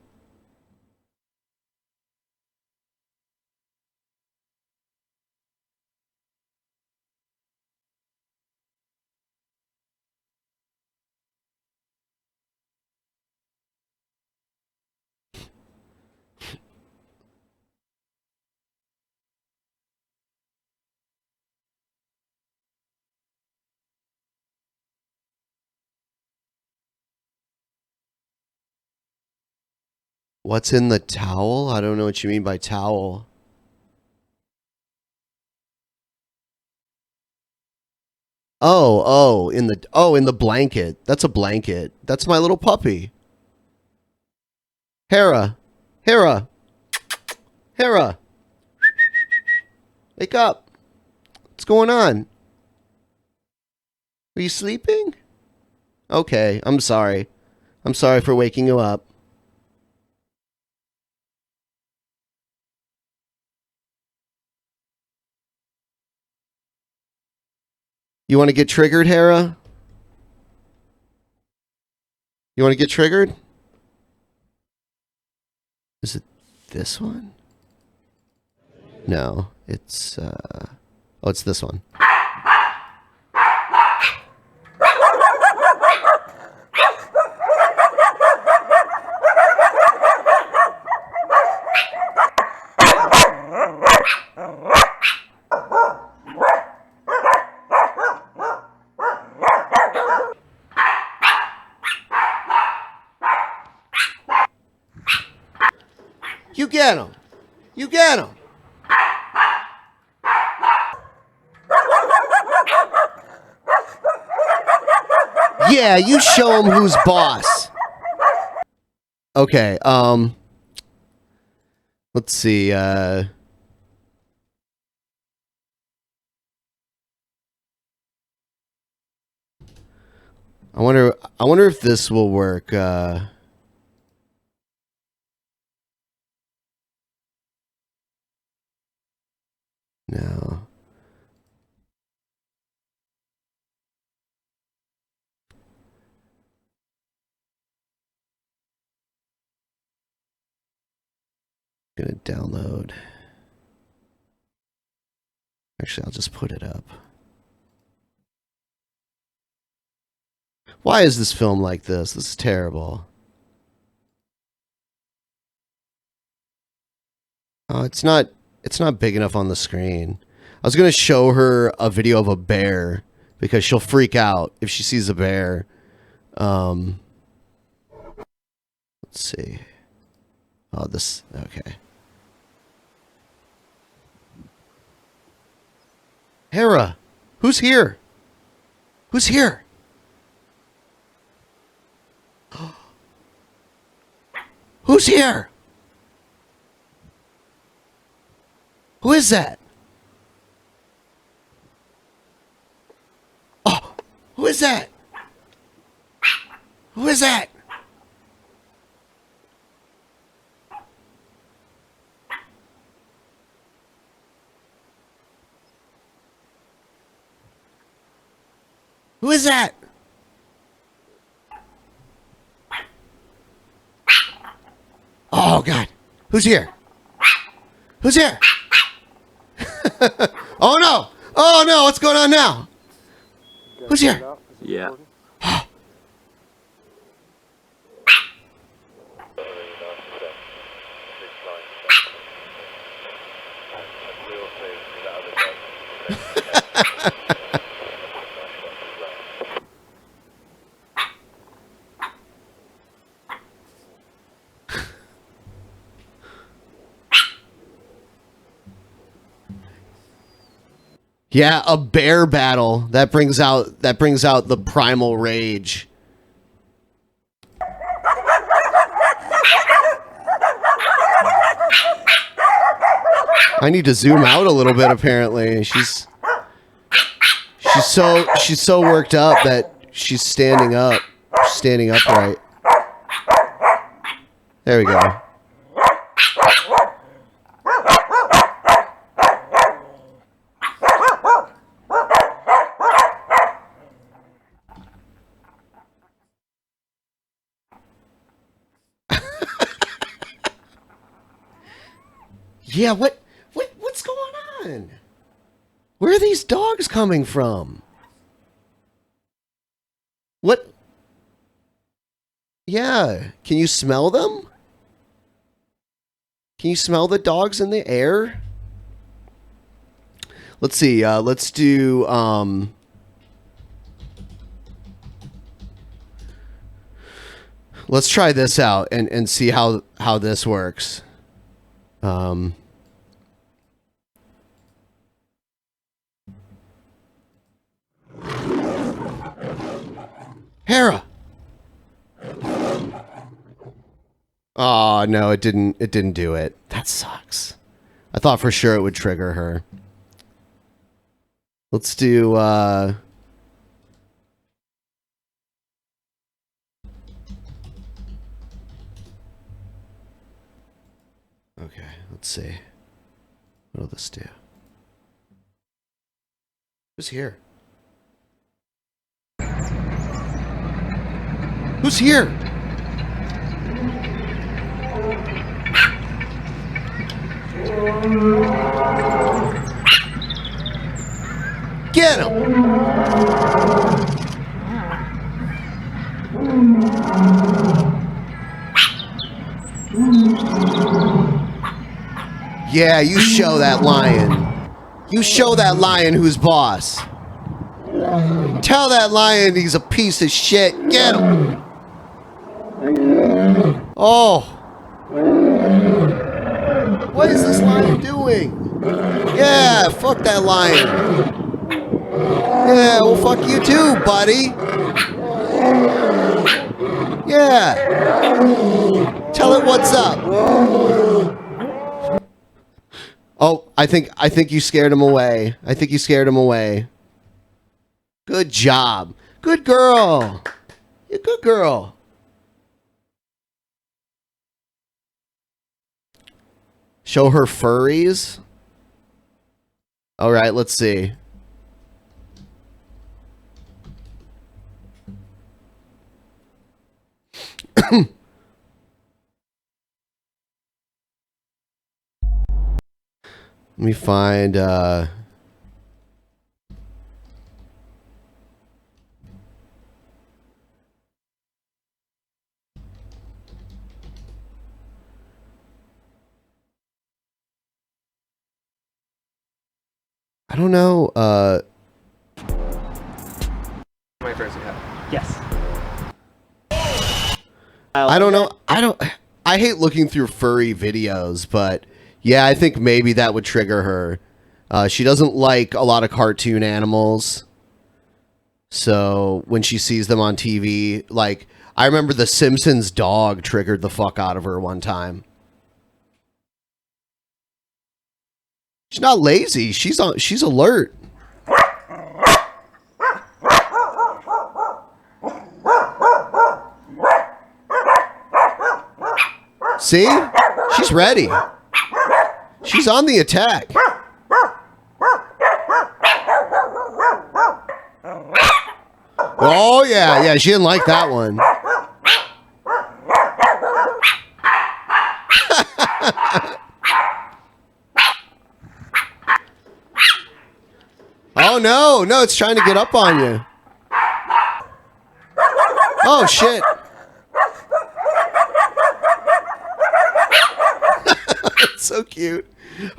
What's in the towel? I don't know what you mean by towel. In the blanket. That's a blanket. That's my little puppy. Hera. Hera. Hera. Wake up. What's going on? Are you sleeping? Okay, I'm sorry. I'm sorry for waking you up. You want to get triggered, Hera? You want to get triggered? Is it this one? No, it's oh, it's this one. You get him. You get him. Yeah, you show him who's boss. Okay, let's see, I wonder if this will work, no. Gonna download. Actually, I'll just put it up. Why is this film like this? This is terrible. Oh, it's not big enough on the screen. I was gonna show her a video of a bear because she'll freak out if she sees a bear. Let's see. Oh, this, okay. Hera, who's here? Who's here? Who's here? Who is that? Oh, who is that? Who is that? Who is that? Oh, God. Who's here? Who's here? Oh, no. Oh, no. What's going on now? Who's here?
Yeah.
Yeah, a bear battle. That brings out the primal rage. I need to zoom out a little bit apparently. She's so worked up that she's standing upright. There we go. Yeah, what's going on? Where are these dogs coming from? What? Yeah, can you smell them? Can you smell the dogs in the air? Let's see, let's do, let's try this out and see how this works. Hera. Oh, no, it didn't do it. That sucks. I thought for sure it would trigger her. Let's do okay, let's see. What'll this do? Who's here? Who's here? Get him! Yeah, you show that lion. You show that lion who's boss. Tell that lion he's a piece of shit. Get him. Oh. What is this lion doing? Yeah, fuck that lion. Yeah, well, fuck you too, buddy. Yeah. Tell it what's up. Oh, I think you scared him away. I think you scared him away. Good job. Good girl. You're a good girl. Show her furries. All right, let's see. Let me find I don't know.
Yes.
I don't know. I hate looking through furry videos, but yeah, I think maybe that would trigger her. She doesn't like a lot of cartoon animals. So when she sees them on TV, like I remember the Simpsons dog triggered the fuck out of her one time. She's not lazy. She's alert. See? She's ready. She's on the attack. Oh yeah, yeah, she didn't like that one. Oh no, no, it's trying to get up on you. Oh shit. It's so cute.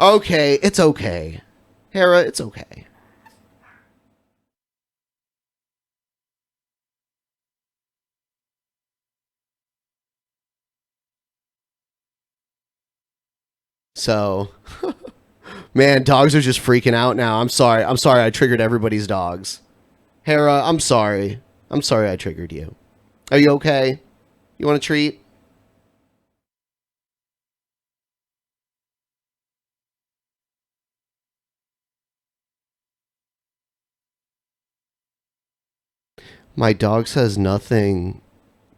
Okay, it's okay. Hera, it's okay. So, man, dogs are just freaking out now. I'm sorry. I'm sorry I triggered everybody's dogs. Hera, I'm sorry. I'm sorry I triggered you. Are you okay? You want a treat? My dog says nothing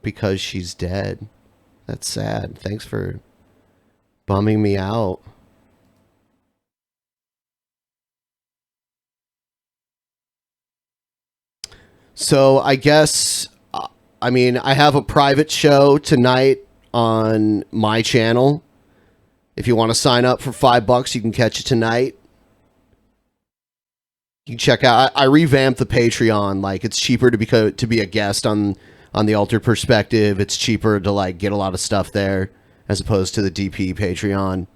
because she's dead. That's sad. Thanks for bumming me out. So I guess, I mean, I have a private show tonight on my channel. If you want to sign up for $5, you can catch it tonight. You can check out. I revamped the Patreon. Like, it's cheaper to be a guest on the Altered Perspective. It's cheaper to like get a lot of stuff there as opposed to the DP Patreon,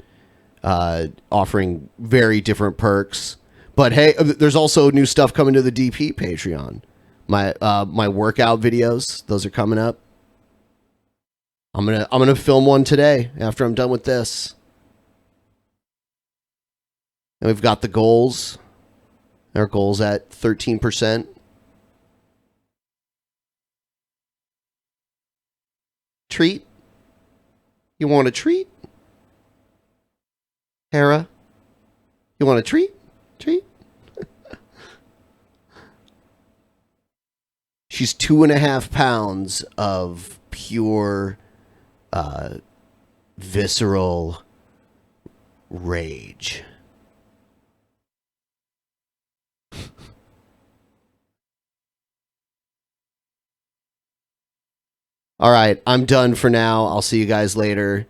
offering very different perks. But hey, there's also new stuff coming to the DP Patreon. My workout videos, those are coming up. I'm gonna film one today after I'm done with this. And we've got the goals. Our goals at 13%. Treat? You want a treat? Hera? You want a treat? Treat? She's 2.5 pounds of pure, visceral rage. All right, I'm done for now. I'll see you guys later.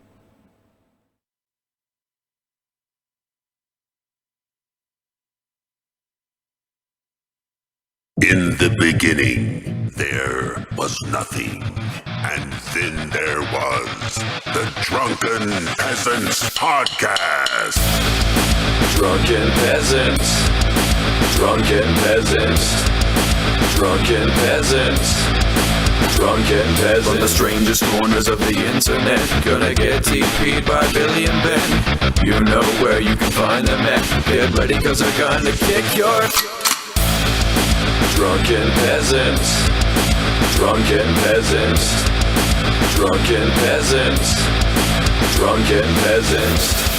In the beginning, there was nothing. And then there was the Drunken Peasants Podcast.
Drunken Peasants. Drunken Peasants. Drunken Peasants. Drunken Peasants. From the strangest corners of the internet, gonna get TP'd by Billy and Ben. You know where you can find them at. Get ready, cause they're gonna kick your... Drunken Peasants. Drunken Peasants. Drunken Peasants. Drunken Peasants.